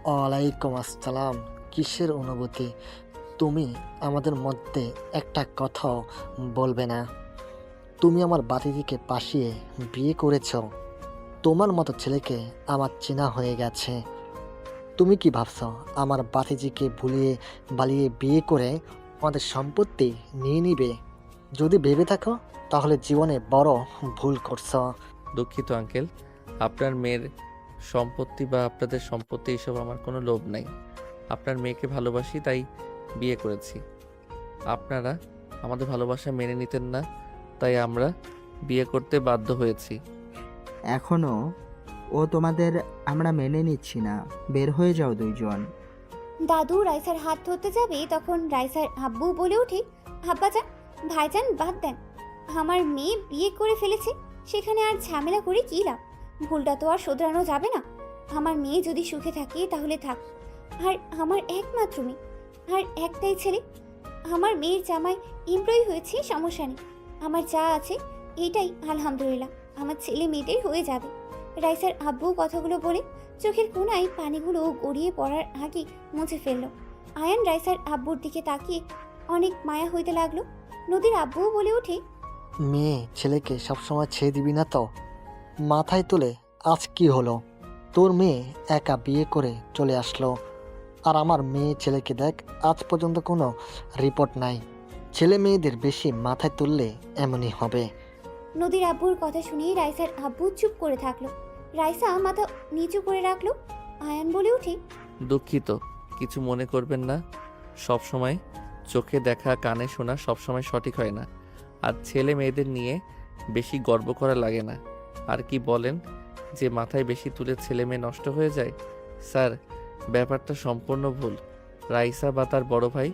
ওয়ালাইকুম আসসালাম। কিসের অনুভূতি? তুমি আমাদের মধ্যে একটা কথাও বলবে না? তুমি আমার বাতিদিকে পাশিয়ে বিয়ে করেছ। তোমার মতো ছেলেকে আমার চেনা হয়ে গেছে। তুমি কি ভাবছ আমার বাতিজিকে ভুলিয়ে বালিয়ে বিয়ে করে আমাদের সম্পত্তি নিয়ে নিবে? যদি ভেবে থাকো তাহলে জীবনে বড় ভুল করছো। দুঃখিত আঙ্কেল, আপনার মেয়ের সম্পত্তি বা আপনাদের সম্পত্তি এসব আমার কোনো লোভ নাই। আপনার মেয়েকে ভালোবাসি তাই বিয়ে করেছি। আপনারা আমাদের ভালোবাসা মেনে নিতেন না, তাই আমরা বিয়ে করতে বাধ্য হয়েছি। এখনো ও তোমাদের আমরা মেনে নিচ্ছি না, বের হয়ে যাও দুইজন। দাদু রাইসার হাত ধরতে যাবে তখন রাইসার আব্বু বলে ওঠে, আব্বাজান, ভাইজান বাদ দেন। আমার মেয়ে বিয়ে করে ফেলেছে, সেখানে আর ঝামেলা করে কী লাভ? ভুলটা তো আর শোধরানো যাবে না। আমার মেয়ে যদি সুখে থাকে তাহলে থাক। আর আমার একমাত্র মেয়ে, আর একটাই ছেলে। আমার মেয়ের জামাই এমপ্লয়ি হয়েছে, সমস্যা নেই। আমার যা আছে এটাই আলহামদুলিল্লাহ, আমার ছেলে মেয়েদের হয়ে যাবে। রাইসার আব্বু কথাগুলো বলে চোখের কোণায় পানিগুলো গড়িয়ে পড়ার আগে মুছে ফেলল। আয়ান রাইসার আব্বুর দিকে তাকিয়ে অনেক মায়া হইতে লাগলো। নদীর আব্বুও বলে ওঠে, মেয়ে ছেলেকে সবসময় ছেড়ে দিবি না তো? মাথায় তুলে আজ কি হলো? তোর মেয়ে একা বিয়ে করে চলে আসলো, আর আমার মেয়ে ছেলেকে দেখ, আজ পর্যন্ত কোনো রিপোর্ট নাই। ছেলে মেয়েদের বেশি মাথায় তুললে এমনই হবে। নদীর আব্বুর কথা শুনে রাইসার আব্বু চুপ করে থাকলো। রাইসা মাথা নিচু করে রাখলো। আয়ান বলে ওঠে, দুঃখিত, কিছু মনে করবেন না। সব সময় চোখে দেখা কানে শোনা সবসময় সঠিক হয় না, আর ছেলে মেয়েদের নিয়ে বেশি গর্ব করা লাগে না। আর কি বলেন যে মাথায় বেশি তুলে ছেলে মেয়ে নষ্ট হয়ে যায়? স্যার, ব্যাপারটা সম্পূর্ণ ভুল। রাইসা বা তার বড় ভাই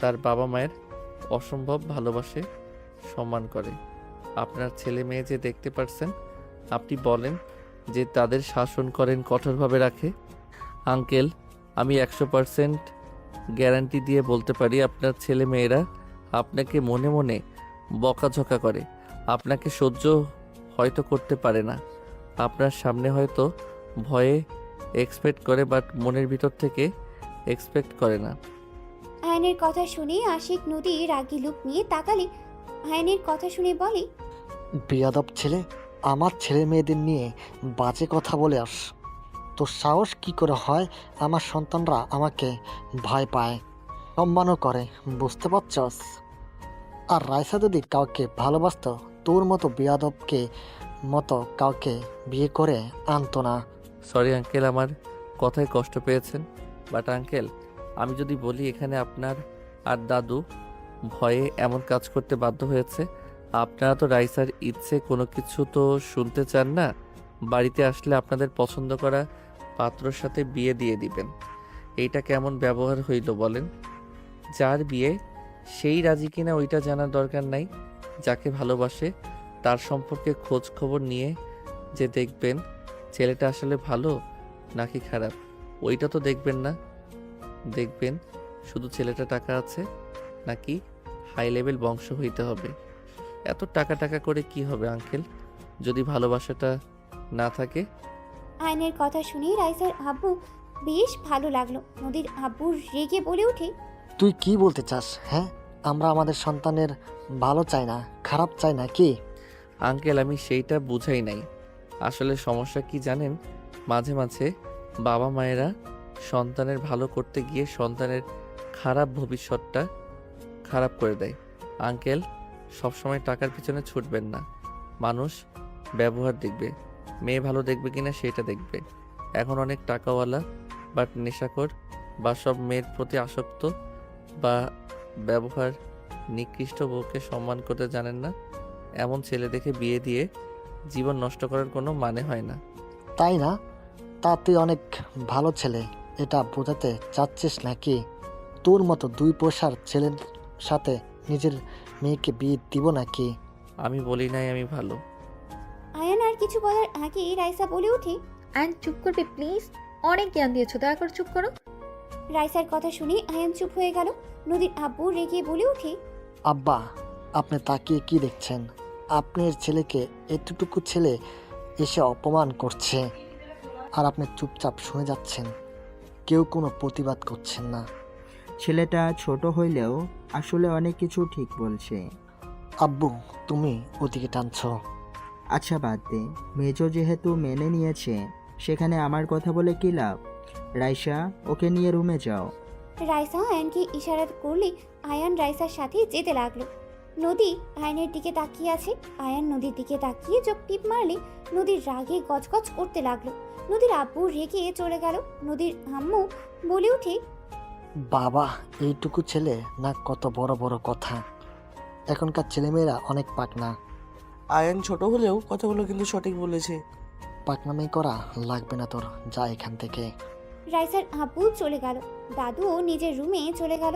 তার বাবা মায়ের অসম্ভব ভালোবাসে, সম্মান করে। আপনার ছেলে মেয়ে যে দেখতে পারছেন, আপনি বলেন যে তাদের শাসন করেন, কঠোরভাবে রাখে। আঙ্কেল, আমি 100% গ্যারান্টি দিয়ে বলতে পারি আপনার ছেলে মেয়েরা আপনাকে মনে মনে বকাঝকা করে, আপনাকে সহ্য হয়তো করতে পারে না। আপনার সামনে হয়তো ভয়ে এক্সপেক্ট করে, বাট মনের ভিতর থেকে এক্সপেক্ট করে না। আয়ানের কথা শুনে আশিক নদী রাগী লুক নিয়ে তাকালে আয়ানের কথা শুনে বলে, বিয়াদব ছেলে, আমার ছেলে মেয়েদের নিয়ে বাজে কথা বলে আস। তোর সাহস কি করে হয়? আমার সন্তানরা আমাকে ভয় পায়, সম্মানও করে, বুঝতে পারছস? আর রাইসা যদি কাউকে ভালোবাসতো, তোর মতো বিয়াদবকে মতো কাউকে বিয়ে করে আনতো না। সরি আঙ্কেল, আমার কথায় কষ্ট পেয়েছেন, বাট আঙ্কেল, আমি যদি বলি এখানে আপনার আর দাদু ভয়ে এমন কাজ করতে বাধ্য হয়েছে। আপনারা তো রাইসার ইচ্ছে কোনো কিছু তো শুনতে চান না। বাড়িতে আসলে আপনাদের পছন্দ করা পাত্রর সাথে বিয়ে দিয়ে দিবেন। এইটা কেমন ব্যবহার হইল বলেন? যার বিয়ে সেই রাজি কিনা ওইটা জানার দরকার নাই। যাকে ভালোবাসে তার সম্পর্কে খোঁজ খবর নিয়ে যে দেখবেন ছেলেটা আসলে ভালো নাকি খারাপ, ওইটা তো দেখবেন না। দেখবেন শুধু ছেলেটা টাকা আছে নাকি হাই লেভেল বংশ হইতে হবে। এত টাকা টাকা করে কি হবে আঙ্কেল, যদি ভালোবাসাটা না থাকে? আয়নের কথা শুনে রাইসার আব্বু বেশ ভালো লাগলো। নদীর আব্বু রেগে বলে ওঠে, তুই কি বলতে চাস? হ্যাঁ, আমরা আমাদের সন্তানের ভালো চাই না, খারাপ চাই না কি? আঙ্কেল, আমি সেইটা বুঝাই নাই। আসলে সমস্যা কি জানেন, মাঝে মাঝে বাবা মায়েরা সন্তানের ভালো করতে গিয়ে সন্তানের খারাপ ভবিষ্যৎটা খারাপ করে দেয়। আঙ্কেল, সবসময় টাকার পিছনে ছুটবেন না। মানুষ ব্যবহার দেখবে, মেয়ে ভালো দেখবে কিনা সেটা দেখবে। এখন অনেক টাকাওয়ালা বাট নেশাখোর বা সব মেয়ের প্রতি আসক্ত বা ব্যবহার নিকৃষ্ট বউকে সম্মান করতে জানেন না, এমন ছেলে দেখে বিয়ে দিয়ে জীবন নষ্ট করার কোনো মানে হয় না। তাই না? তা তুই অনেক ভালো ছেলে, এটা বোঝাতে চাচ্ছিস নাকি? তোর মতো দুই পয়সার ছেলের সাথে নিজের মেয়েকে বিয়ে দিব নাকি? আমি বলি নাই আমি ভালো। আয়ান আর কিছু বলার আগেই রাইসা বলে ওঠে। অ্যান্ড চুপ করবে প্লিজ, অনেক জ্ঞান দিয়েছো, দয়া করে চুপ করো। রাইসার কথা শুনে আয়ান চুপ হয়ে গেল। নদীর আব্বু রেগে বলে ওঠে। আব্বা, আপনি তাকিয়ে কি দেখছেন? আপনার ছেলেকে এতটুকু ছেলে এসে অপমান করছে, আর আপনি চুপচাপ শুনে যাচ্ছেন, কেউ কোনো প্রতিবাদ করছেন না। ছেলেটা ছোট হইলেও আসলে অনেক কিছু ঠিক বলছে। আব্বু, তুমি ওদিকে টানছো। আচ্ছা বাদ দে, মেজো যেহেতু মেনে নিয়েছে সেখানে আমার কথা বলে কি লাভ? রাইসা, ওকে নিয়ে রুমে যাও। রাইসা আয়ানকে ইশারা করলে আয়ান রাইসার সাথে যেতে লাগলো। নদী আয়নের দিকে তাকিয়ে আছে। আয়ান নদীর দিকে তাকিয়ে চোখ টিপ মারলে নদীর রাগে গজগজ করতে লাগলো। নদীর আব্বু রেগে চলে গেল। নদীর আম্মু বলে ওঠে। বাবা, এইটুকু ছেলে না কত বড় বড় কথা। এখনকার ছেলেমেয়েরা অনেক পাকনা। আয়ান ছোট হলেও কথাগুলো কিন্তু সঠিক বলেছে। পাকনামি করা লাগবে না তোর, যা এখান থেকে। রাইসার আব্বু চলে গেল। দাদুও নিজের রুমে চলে গেল।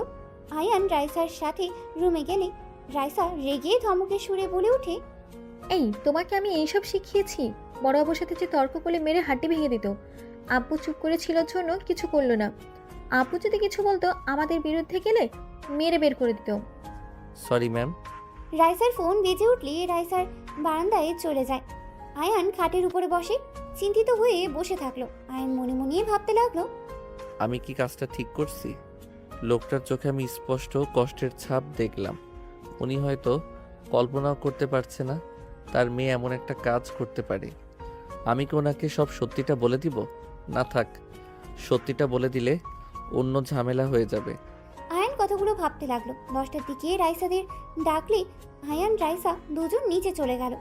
আয়ান রাইসার সাথে রুমে গেলে রাইসা রেগে ধমকে সুরে বলে ওঠে। এই, তোমাকে আমি এইসব শিখিয়েছি? বড় বাবুর সাথে যে তর্ক করলে মেরে হাড্ডি ভেঙে দিত। আব্বু চুপ করে ছিল জন্য কিছু করলো না। আব্বু যদি কিছু বলতো আমাদের বিরুদ্ধে গেলে মেরে বের করে দিত। Sorry ma'am. রাইসার ফোন বেজে উঠলে রাইসার বারান্দায় চলে যায়। আয়ান খাটের উপরে বসে চিন্তিত হয়ে বসে থাকলো। আয়ান মনে মনে ভাবতে লাগলো। আমি কি কাজটা ঠিক করছি? লোকটার চোখে আমি স্পষ্ট কষ্টের ছাপ দেখলাম। উনি হয়তো কল্পনাও করতে পারছে না তার মেয়ে এমন একটা কাজ করতে পারে। আমি কি ওনাকে সব সত্যিটা বলে দিব? না থাক, সত্যিটা বলে দিলে অন্য ঝামেলা হয়ে যাবে। আয়ান কথাগুলো ভাবতে লাগলো। 10টার দিকে রাইসাদের ডাকলে আয়ান রাইসা দুজন নিচে চলে গেল।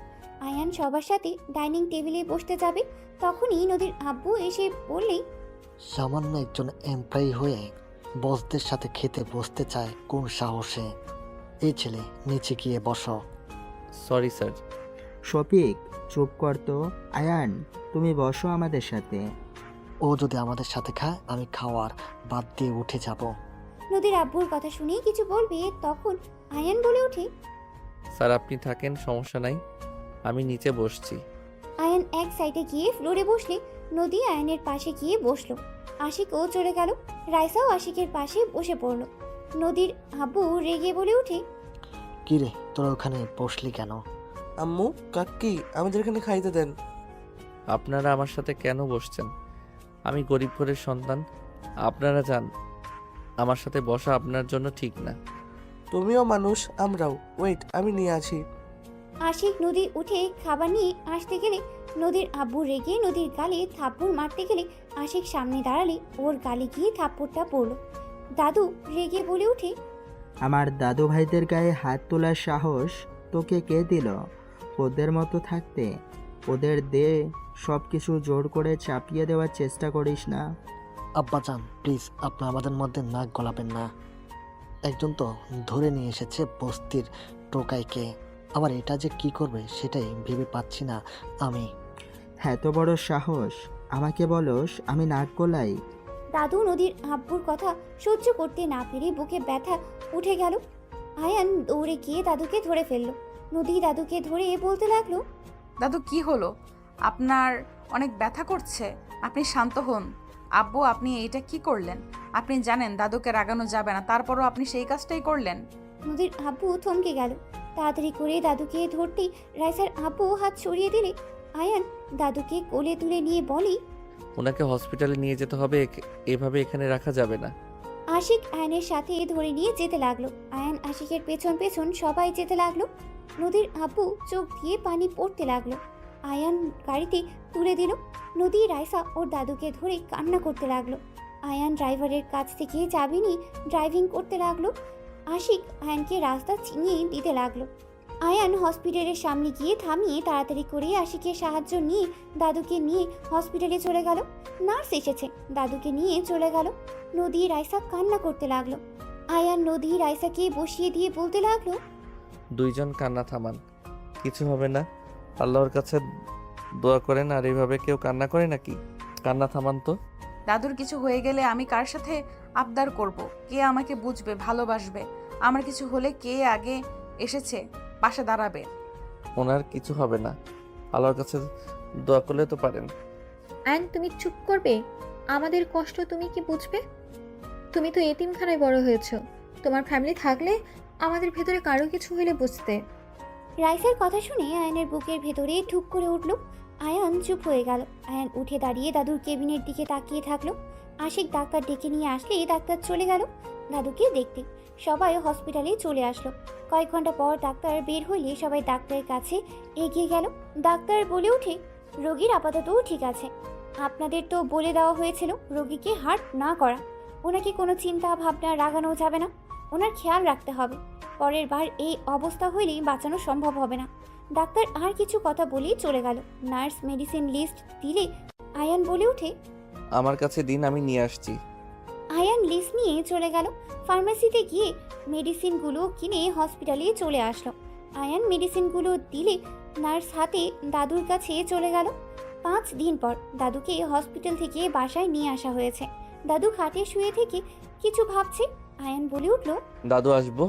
আয়ান সবার সাথে ডাইনিং টেবিলে বসতে যাবে, তখনই নদীর আব্বু এসে বললেই, সামান্য একজন এমপ্লয়ি হয়ে বসদের সাথে খেতে বসতে চায় কোন সাহসে? এই ছেলে, নিচে গিয়ে বসো। Sorry sir. শফিক, চুপ কর তো। আয়ান, তুমি বসো আমাদের সাথে। ও যদি আমাদের সাথে খায়, আমি খাওয়ার বাদ দিয়ে উঠে যাব। নদীর আব্বুর কথা শুনে কিছু বলবে, তখন আয়ান বলে ওঠে। স্যার আপনি থাকেন, সমস্যা নাই, আমি নিচে বসছি। আয়ান এক সাইডে গিয়ে ফ্লোরে বসলে নদী আয়ানের পাশে গিয়ে বসলো। আশিকও চলে গেল। রাইসাও আশিকের পাশে বসে পড়ল। নদীর আব্বু রেগে বলে ওঠে। কি রে, তোরা ওখানে বসলি কেন? আম্মু, কাকি, আমাদের এখানে খাইতে দেন। আপনারা আমার সাথে কেন বসছেন? আমি গরিব ঘরের সন্তান। আপনারা যান, আমার সাথে বসা আপনার জন্য ঠিক না। তুমিও মানুষ, আমরাও। ওয়েট, আমি নিয়ে আসি। আশিক নদী উঠে খাবার নিয়ে আসতে গেলে নদীর আব্বু রেগে নদীর গালে থাপ্পড় মারতে গেলে আশিক সামনে দাঁড়ালে ওর গালে গিয়ে থাপ্পড়টা পড়ল। দাদু রেগে বলে ওঠে। আমার দাদু ভাইদের গায়ে হাত তোলার সাহস তোকে কে দিল? ওদের মতো থাকতে ওদের দে সব কিছু জোর করে চাপিয়ে দেওয়ার চেষ্টা করিস না। আব্বাজান, প্লিজ, আপনি আমাদের মধ্যে নাক গলাবেন না। একজন তো ধরে নিয়ে এসেছে বস্তির টোকাইকে। আবার এটা যে কি করবে সেটাই ভেবে পাচ্ছি না আমি। এত বড় সাহস, আমাকে বলস আমি নাক গলাই? দাদু নদীর আব্বুর কথা সহ্য করতে না পেরে বুকে ব্যথা উঠে গেল। আয়ান দৌড়ে গিয়ে দাদুকে ধরে ফেললো। নদী দাদুকে ধরে বলতে লাগলো। দাদু কি হলো? আপনার অনেক ব্যথা করছে, আপনি শান্ত হন। আব্বু, আপনি এইটা কি করলেন? আপনি জানেন দাদুকে রাগানো যাবে না, তারপরও আপনি সেই কাজটাই করলেন। নদীর আব্বু থমকে গেল। তাড়াতাড়ি করে দাদুকে ধরতেই রাইসার আব্বু হাত সরিয়ে দিলে আয়ান দাদুকে কোলে তুলে নিয়ে বলি, ওনাকে হসপিটালে নিয়ে যেতে হবে, এভাবে এখানে রাখা যাবে না। আশিক আয়নের সাথে ধরে নিয়ে যেতে লাগলো। আয়ান আশিকের পেছন পেছন সবাই যেতে লাগলো। নদীর আব্বু চোখ দিয়ে পানি পড়তে লাগলো। আয়ান গাড়িতে তুলে দিল। নদী রাইসা ওর দাদুকে ধরে কান্না করতে লাগলো। আয়ান ড্রাইভারের কাছ থেকে চাবি নিয়ে ড্রাইভিং করতে লাগলো। আশিক আয়ানকে রাস্তা চিনিয়ে দিতে লাগলো। আয়ান হসপিটালের সামনে গিয়ে থামিয়ে তাড়াতাড়ি করে আশিকের সাহায্য নিয়ে দাদুকে নিয়ে হসপিটালে চলে গেল। নার্স এসেছে, দাদুকে নিয়ে চলে গেল। নদী রাইসা কান্না করতে লাগলো। আয়ান নদী রাইসাকে বসিয়ে দিয়ে বলতে লাগলো, দুইজন কান্না থামান, কিছু হবে না। আল্লাহর কাছে দোয়া করেন। আর এইভাবে কেউ কান্না করে নাকি? কান্না থামান তো। দাদুর কিছু হয়ে গেলে আমি কার সাথে আবদার করব? কে আমাকে বুঝবে, ভালোবাসবে? আমার কিছু হলে কে আগে এসেছে পাশে দাঁড়াবে? ওনার কিছু হবে না, আল্লাহর কাছে দোয়া করলে তো পারেন। অ্যান্ড তুমি চুপ করবে? আমাদের কষ্ট তুমি কি বুঝবে? তুমি তো এতিমখানায় বড় হয়েছো। তোমার ফ্যামিলি থাকলে আমাদের ভেতরে কারো কিছু হলে বুঝতে। রাইসার কথা শুনে আয়ানের বুকের ভেতরে ঠুক করে উঠল। আয়ান চুপ হয়ে গেল। আয়ান উঠে দাঁড়িয়ে দাদুর কেবিনের দিকে তাকিয়ে থাকলো। আশিক ডাক্তার ডেকে নিয়ে আসলেই ডাক্তার চলে গেল দাদুকে দেখতে। সবাই হসপিটালে চলে আসলো। কয়েক ঘন্টা পর ডাক্তার বের হইলে সবাই ডাক্তারের কাছে এগিয়ে গেল। ডাক্তার বলে ওঠে, রোগীর আপাতত ঠিক আছে। আপনাদের তো বলে দেওয়া হয়েছিল রোগীকে হার্ট না করা। ওনাকে কোনো চিন্তা ভাবনা রাগানো যাবে না, ওনার খেয়াল রাখতে হবে। পরের বার এই অবস্থা হইলেই বাঁচানো সম্ভব হবে না। ডাক্তার আর কিছু কথা বলেই চলে গেল। নার্স মেডিসিন লিস্ট দিলে আয়ান বলে ওঠে, আমার কাছে দিন, আমি নিয়ে আসছি। আয়ান লিস্ট নিয়ে চলে গেল। ফার্মেসিতে গিয়ে মেডিসিনগুলো কিনে হসপিটালে চলে আসলো। আয়ান মেডিসিনগুলো দিলে নার্স হাতে দাদুর কাছে চলে গেল। 5 দিন পর দাদুকে হসপিটাল থেকে বাসায় নিয়ে আসা হয়েছে। দাদু খাটে শুয়ে থেকে কিছু ভাবছে। আয়ান বলে উঠল, দাদু আসবো।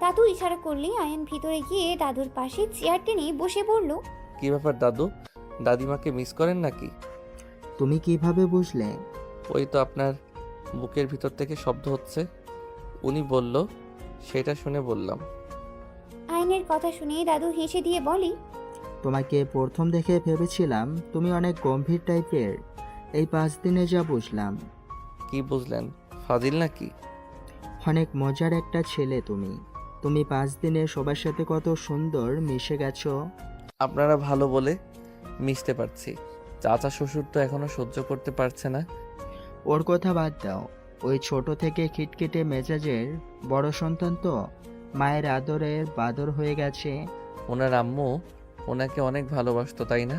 দাদু ইশারা করলেই আয়ান ভিতরে গিয়ে দাদুর পাশে চেয়ার টেনে বসে পড়ল। কি ব্যাপার দাদু, দাদিমাকে মিস করেন নাকি? তুমি কিভাবে বুঝলে? ওই তো আপনার বুকের ভিতর থেকে শব্দ হচ্ছে, উনি বলল, সেটা শুনে বললাম। আয়ানের কথা শুনে দাদু হেসে দিয়ে বলে, তোমাকে প্রথম দেখে ভেবেছিলাম তুমি অনেক গম্ভীর টাইপের। এই 5 দিনে যা বুঝলাম। কি বুঝলেন, ফাজিল নাকি? অনেক মজার একটা ছেলে তুমি। তুমি 5 দিনে সবার সাথে কত সুন্দর মিশে গেছো। আপনারা ভালো বলে মিশতে পারছি, চাচা শ্বশুর তো এখনো সহ্য করতে পারছে না। ওর কথা বাদ দাও। ওই ছোট থেকে খিটখিটে মেজাজের বড় সন্তান তো মায়ের আদরের বাদর হয়ে গেছে। ওনার আম্মু ওনাকে অনেক ভালোবাসতো, তাই না?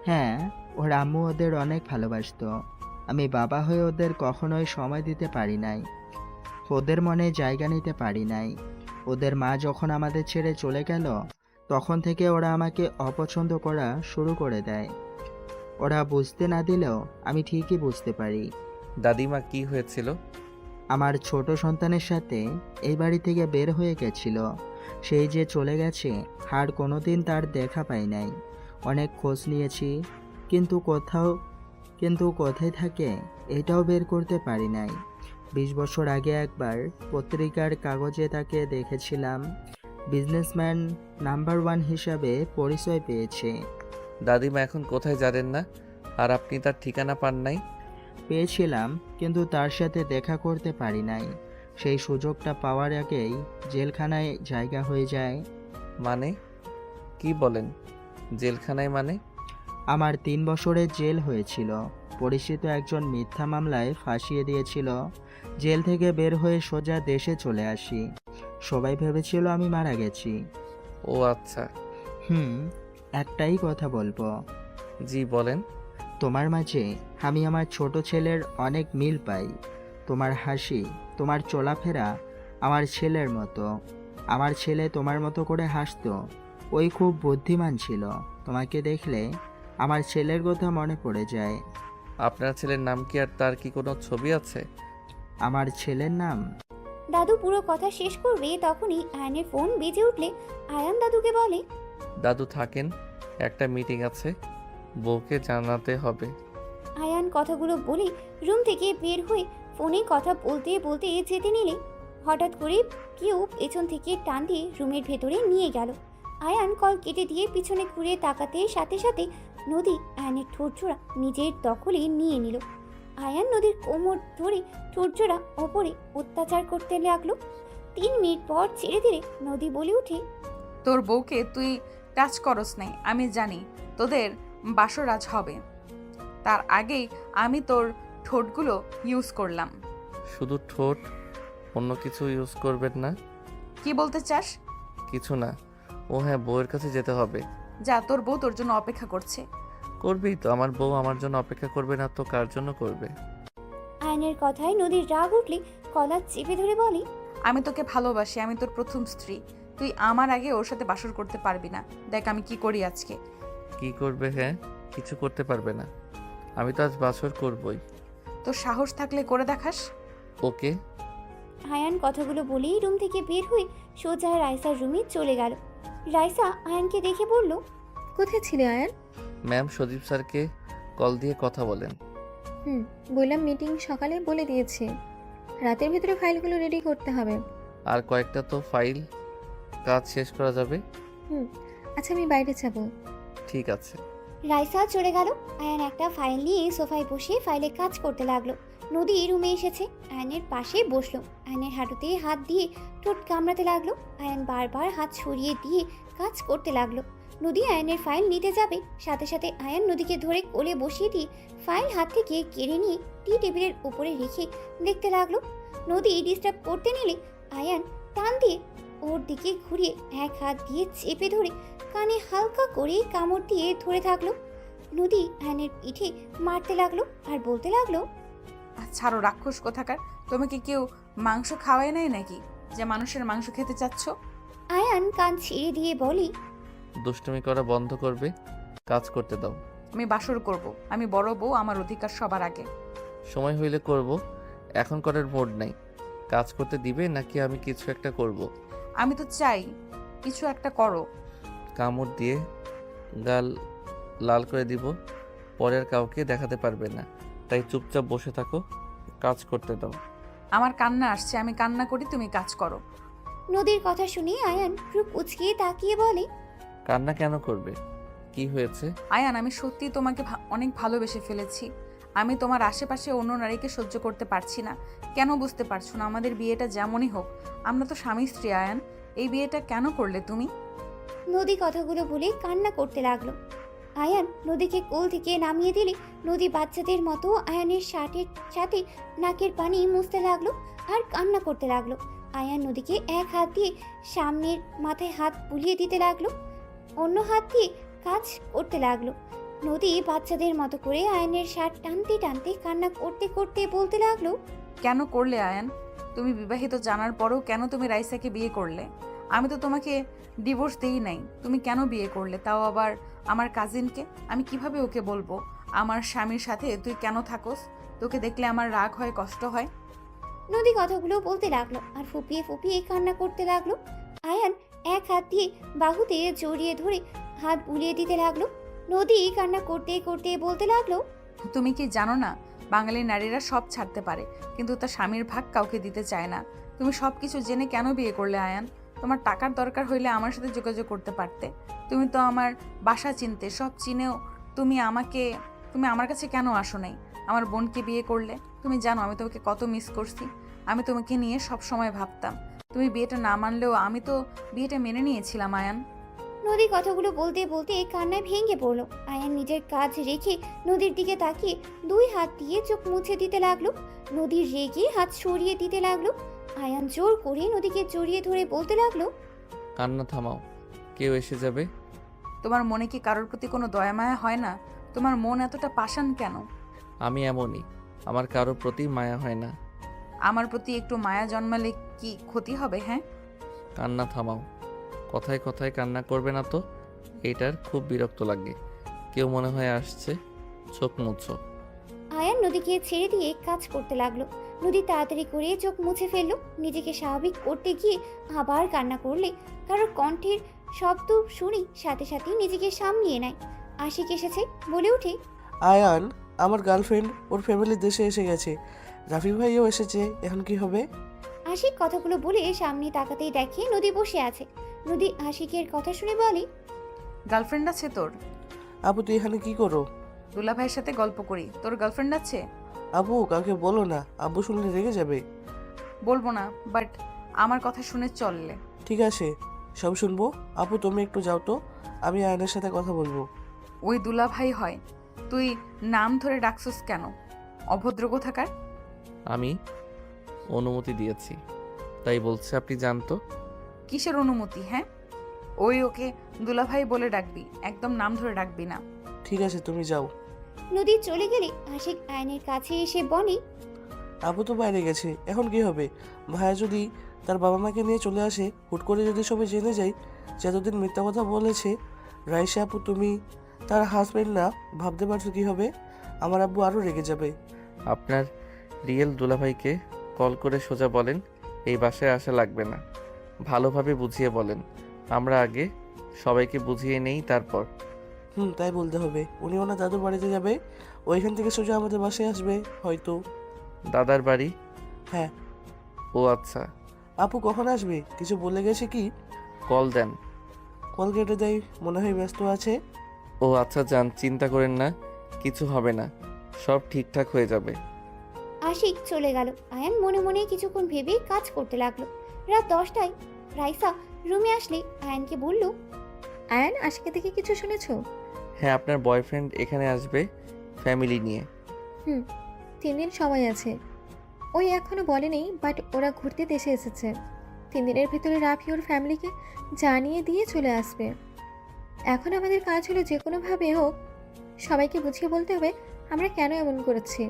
হ্যাঁ, ওর আম্মু ওদের অনেক ভালোবাসতো। আমি বাবা হয়ে ওদের কখনোই সময় দিতে পারি নাই, ওদের মনে জায়গা নিতে পারি নাই। ওদের মা যখন আমাদের ছেড়ে চলে গেল তখন থেকে ওরা আমাকে অপছন্দ করা শুরু করে দেয়। ওরা বুঝতে না দিলেও আমি ঠিকই বুঝতে পারি। দাদিমা কি হয়েছিল? আমার ছোট সন্তানের সাথে এই বাড়ি থেকে বের হয়ে গেছিল। সেই যে চলে গেছে, আর কোনোদিন তার দেখা পাই নাই। অনেক খোঁজ নিয়েছি, কিন্তু কোথায় থাকে এটাও বের করতে পারি নাই। 20 বছর আগে একবার পত্রিকার কাগজে তাকে দেখেছিলাম। বিজনেসম্যান নাম্বার 1 হিসাবে পরিচয় পেয়েছে। দাদিমা এখন কোথায় জানেন না, আর আপনি তার ঠিকানা পান নাই? পেয়েছিলাম, কিন্তু তার সাথে দেখা করতে পারি নাই। সেই সুযোগটা পাওয়ার আগেই জেলখানায় জায়গা হয়ে যায়। মানে কি বলেন, জেলখানায় মানে? আমার 3 বছরের জেল হয়েছিল। পরিচিত একজন মিথ্যা মামলায় ফাঁসিয়ে দিয়েছিল। জেল থেকে বের হয়ে সোজা দেশে চলে আসি। সবাই ভেবেছিল আমি মারা গেছি। ও আচ্ছা। একটাই কথা বলবো। জি বলেন। তোমার মাঝে আমি আমার ছোট ছেলের অনেক মিল পাই। তোমার হাসি, তোমার চলাফেরা আমার ছেলের মতো। আমার ছেলে তোমার মতো করে হাসতো। ওই খুব বুদ্ধিমান ছিল। তোমাকে দেখলে আমার ছেলের কথা মনে পড়ে যায়। আপনার ছেলের নাম কি, আর তার কি কোনো ছবি আছে? আমার ছেলের নাম? দাদু পুরো কথা শেষ করবে তখনই আয়ানের ফোন বেজে উঠলে আয়ান দাদুকে বলে, দাদু থাকেন, একটা মিটিং আছে, বউকে জানাতে হবে। আয়ান কথাগুলো বলে রুম থেকে বের হয়ে ফোনে কথা বলতে বলতে যেতে নিলে হঠাৎ করে কেউ পেছন থেকে টান দিয়ে রুমের ভেতরে নিয়ে গেল। আয়ান কল কেটে দিয়ে পিছনে ঘুরে তাকাতে সাথে সাথে নদী আয়ানের ঠোঁটজোড়া নিজের দখলে নিয়ে নিল। আয়ান নদীর কোমর ধরে ঠোঁটজোড়া ওপরে অত্যাচার করতে লাগলো। 3 মিনিট পর ছেড়ে দিলে নদী বলে উঠে, তোর বউকে তুই টাচ করস নাই, আমি জানি তোদের বাসর আজ হবে। তার আগেই আমি তোর ঠোঁটগুলো ইউজ করলাম। শুধু ঠোঁট, অন্য কিছু ইউজ করবেন না? কি বলতে চাস? কিছু না। ও হ্যাঁ, বউয়ের কাছে যেতে হবে। যা, তোর বউ তোর জন্য অপেক্ষা করছে। করবেই তো, আমার বউ আমার জন্য অপেক্ষা করবে না তো কার জন্য করবে? আয়নের কথায় নদীর রাগ উঠলে কলা চেপে ধরে বলে, আমি তোকে ভালোবাসি, আমি তোর প্রথম স্ত্রী। তুই আমার আগে ওর সাথে বাসর করতে পারবি না। দেখ আমি কি করি আজকে। কি করবে? হ্যাঁ, কিছু করতে পারবে না। আমি তো আজ বাসর করবই। তোর সাহস থাকলে করে দেখাস। ওকে, আয়ান কথাগুলো বলেই রুম থেকে বের হয়ে সোজা রাইসার রুমে চলে গেল। রাইসা আয়ানকে দেখে বলল, কোথায় ছিলে আয়ান? ম্যাম সজীব স্যারকে কল দিয়ে কথা বলেন। বললাম মিটিং সকালে বলে দিয়েছে, রাতের ভিতরে ফাইলগুলো রেডি করতে হবে। আর কয়েকটা তো ফাইল কাজ শেষ করা যাবে। আচ্ছা আমি বাইরে যাব। ঠিক আছে। রাইসা চলে গেল। আয়ান একটা ফাইল নিয়ে সোফায় বসে ফাইলে কাজ করতে লাগলো। নদী রুমে এসেছে, আয়ানের পাশে বসলো। আয়ানের হাঁটুতে হাত দিয়ে ঠোঁট কামড়াতে লাগলো। আয়ান বারবার হাত সরিয়ে দিয়ে কাজ করতে লাগলো। নদী আয়ানের ফাইল নিতে যাবে, সাথে সাথে আয়ান নদীকে ধরে কোলে বসিয়ে দিয়ে ফাইল হাত থেকে কেড়ে নিয়ে টি টেবিলের উপরে রেখে দেখতে লাগলো। নদী ডিস্টার্ব করতে নিলে আয়ান টান দিয়ে ওর দিকে ঘুরিয়ে এক হাত দিয়ে চেপে ধরে কানে হালকা করে কামড় দিয়ে ধরে থাকলো। নদী আয়ানের পিঠে মারতে লাগলো আর বলতে লাগলো, ছাড়ো রাক্ষস কোথাকার, তোমাকে কেউ মাংস খাওয়ায় নাই নাকি যে মানুষের মাংস খেতে চাচ্ছ? আয়ান কান ছেড়ে দিয়ে বলি, দুষ্টুমি করা বন্ধ করবে, কাজ করতে দাও। আমি বাসর করব, আমি বড় বউ, আমার অধিকার সবার আগে। সময় হইলে করব, এখন করার মুড নাই। কাজ করতে দিবে নাকি আমি কিছু একটা করব? আমি তো চাই কিছু একটা করো। কামড় দিয়ে গাল লাল করে দিব, পরের কাউকে দেখাতে পারবে না, তাই চুপচাপ বসে থাকো, কাজ করতে দাও। আমার কান্না আসছে, আমি কান্না করি, তুমি কাজ করো। নদীর কথা শুনে আয়ান রূপ উচকিয়ে তাকিয়ে বলে, কান্না কেন করবে? কি হয়েছে? আয়ান, আমি সত্যি তোমাকে অনেক ভালোবেসে ফেলেছি। আমি তোমার আশেপাশে অন্য নারীকে সহ্য করতে পারছি না। কেন বুঝতে পারছো না? আমাদের বিয়েটা যেমনই হোক, আমরা তো স্বামী স্ত্রী। আয়ান, এই বিয়েটা কেন করলে তুমি? নদী কথাগুলো বলে কান্না করতে লাগলো। আয়ান নদীকে কোল থেকে নামিয়ে দিলে নদী বাচ্চাদের মতো আয়ানের শার্টের সাথে নাকের পানি মুছতে লাগলো আর কান্না করতে লাগলো। আয়ান নদীকে এক হাত দিয়ে সামনের মাথায় হাত বুলিয়ে দিতে লাগলো, অন্য হাত দিয়ে কাজ করতে লাগলো। নদী বাচ্চাদের মতো করে আয়ানের শার্ট টানতে টানতে কান্না করতে করতে বলতে লাগলো, কেন করলে আয়ান? তুমি বিবাহিত জানার পরেও কেন তুমি রাইসাকে বিয়ে করলে? আমি তো তোমাকে ডিভোর্স দেই নাই, তুমি কেন বিয়ে করলে, তাও আবার আমার কাজিনকে? আমি কিভাবে ওকে বলবো আমার স্বামীর সাথে তুই কেন থাকোস? তোকে দেখলে আমার রাগ হয়, কষ্ট হয়। নদী কথাগুলো বলতে লাগলো আর ফুপিয়ে ফুপিয়ে কান্না করতে লাগলো। আয়ান এক হাত দিয়ে বাহুতে জড়িয়ে ধরে হাত বুলিয়ে দিতে লাগলো। নদী কান্না করতে করতে বলতে লাগলো, তুমি কি জানো না, বাঙালি নারীরা সব ছাড়তে পারে কিন্তু তার স্বামীর ভাগ কাউকে দিতে চায় না। তুমি সব কিছু জেনে কেন বিয়ে করলে আয়ান? তোমার টাকার দরকার হইলে আমার সাথে যোগাযোগ করতে পারতে। তুমি তো আমার বাসা চিনতে, সব চিনেও তুমি আমার কাছে কেন আসো নাই? আমার বোনকে বিয়ে করলে। তুমি জানো আমি তোমাকে কত মিস করছি। আমি তোমাকে নিয়ে সব সময় ভাবতাম। তুমি বিয়েটা না মানলেও আমি তো বিয়েটা মেনে নিয়েছিলাম আয়ান। নদী কথাগুলো বলতে বলতে কান্নায় ভেঙে পড়লো। আয়ান নিজের কাজ রেখে নদীর দিকে তাকিয়ে দুই হাত দিয়ে চোখ মুছে দিতে লাগলো। নদীর রেগে হাত সরিয়ে দিতে লাগলো। আয়ান জোর করে নদীকে জড়িয়ে ধরে বলতে লাগলো, কান্না থামাও, কেউ এসে যাবে। তোমার মনে কি কারোর প্রতি কোনো দয়া মায়া হয় না? তোমার মন এতটা পাষাণ কেন? আমি এমনই, আমার কারোর প্রতি মায়া হয় না। আমার প্রতি একটু মায়া জন্মালে কি ক্ষতি হবে? হ্যাঁ, কান্না থামাও, কথায় কথায় কান্না করবে না তো, এটার খুব বিরক্ত লাগে। কেউ মনে হয় আসছে, চোখ মুছো। আয়ান নদীকে ছেড়ে দিয়ে কাজ করতে লাগলো। নদী তাড়াতাড়ি করে চোখ মুছে ফেললো। নিজেকে স্বাভাবিক করতে গিয়ে আবার কান্না করলে কারোর কণ্ঠের শব্দ শুনে সাথে সাথে নিজেকে সামলিয়ে নেয়। আশিক এসেছে বলে ওঠে, আয়ান, আমার গার্লফ্রেন্ড ওর ফ্যামিলির দেশে এসে গেছে, রাফি ভাইও এসেছে, এখন কি হবে? আশিক কথাগুলো বলে সামনে তাকাতেই দেখে নদী বসে আছে। নদী আশিকের কথা শুনে বলে, গার্লফ্রেন্ড আছে তোর? আপু তুই এখানে কি করো? দুলা ভাইয়ের সাথে গল্প করি। তোর গার্লফ্রেন্ড আছে? আপু কাউকে বলো না, আব্বু শুনলে রেগে যাবে। বলবো না, বাট আমার কথা শুনে চললে। ঠিক আছে, সব শুনবো। আপু তুমি একটু যাও তো, আমি আয়নের সাথে কথা বলবো। ওই দুলা ভাই হয়? তুই নাম ধরে ডাকছিস কেন? অভদ্র কোথাকার। আমি অনুমতি দিয়েছি, তাই বলছে আপনি জানতো। কিসের অনুমতি? হ্যাঁ, ওকে দুলা ভাই বলে ডাকবি, একদম নাম ধরে ডাকবি না। ঠিক আছে তুমি যাও। নদী চলে গেলে আশিক আয়নের কাছে এসে বলে, আপু তো বাইরে গেছে, এখন কি হবে? ভাইয়া যদি তার বাবা মাকে নিয়ে চলে আসে, হুট করে যদি সবাই জেনে যায় যে এতদিন মিথ্যা কথা বলেছে রাইসা আপু তুমি তার হাজবেন্ড না, ভাবতে পারছো কি হবে? আমার আব্বু আরও রেগে যাবে। আপনার রিয়েল দুলাভাইকে কল করে সোজা বলেন এই বাসায় আসা লাগবে না। ভালোভাবে বুঝিয়ে বলেন। আমরা আগে সবাইকে বুঝিয়ে নেই, তারপর। তাই বলতে হবে। উনি ওনার দাদুর বাড়িতে যাবে, ওইখান থেকে সোজা আমাদের বাসায় আসবে হয়তো। দাদার বাড়ি? হ্যাঁ। ও আচ্ছা। আপু কখন আসবে কিছু বলে গেছে কি? কল দেন। কল কেটে দেয়, মনে হয় ব্যস্ত আছে। ও আচ্ছা, যান, চিন্তা করেন না, কিছু হবে না, সব ঠিকঠাক হয়ে যাবে। আশিক চলে গেল। আয়ান মনে মনে কিছুক্ষণ ভেবে কাজ করতে লাগলো। রাত 10টায় রাইসা রুমে আসলে আয়ানকে বলল, আয়ান, আজকে থেকে কিছু শুনেছো? হ্যাঁ, আপনার বয়ফ্রেন্ড এখানে আসবে ফ্যামিলি নিয়ে। 3 দিন সময় আছে। ওই এখনো বলেনি, বাট ওরা ঘুরতে দেশে এসেছে। 3 দিনের ভিতরে রাফি ওর ফ্যামিলিকে জানিয়ে দিয়ে চলে আসবে। এখন আমাদের কাজ হলো যে কোনোভাবে হোক সবাইকে বুঝিয়ে বলতে হবে আমরা কেন এমন করেছি।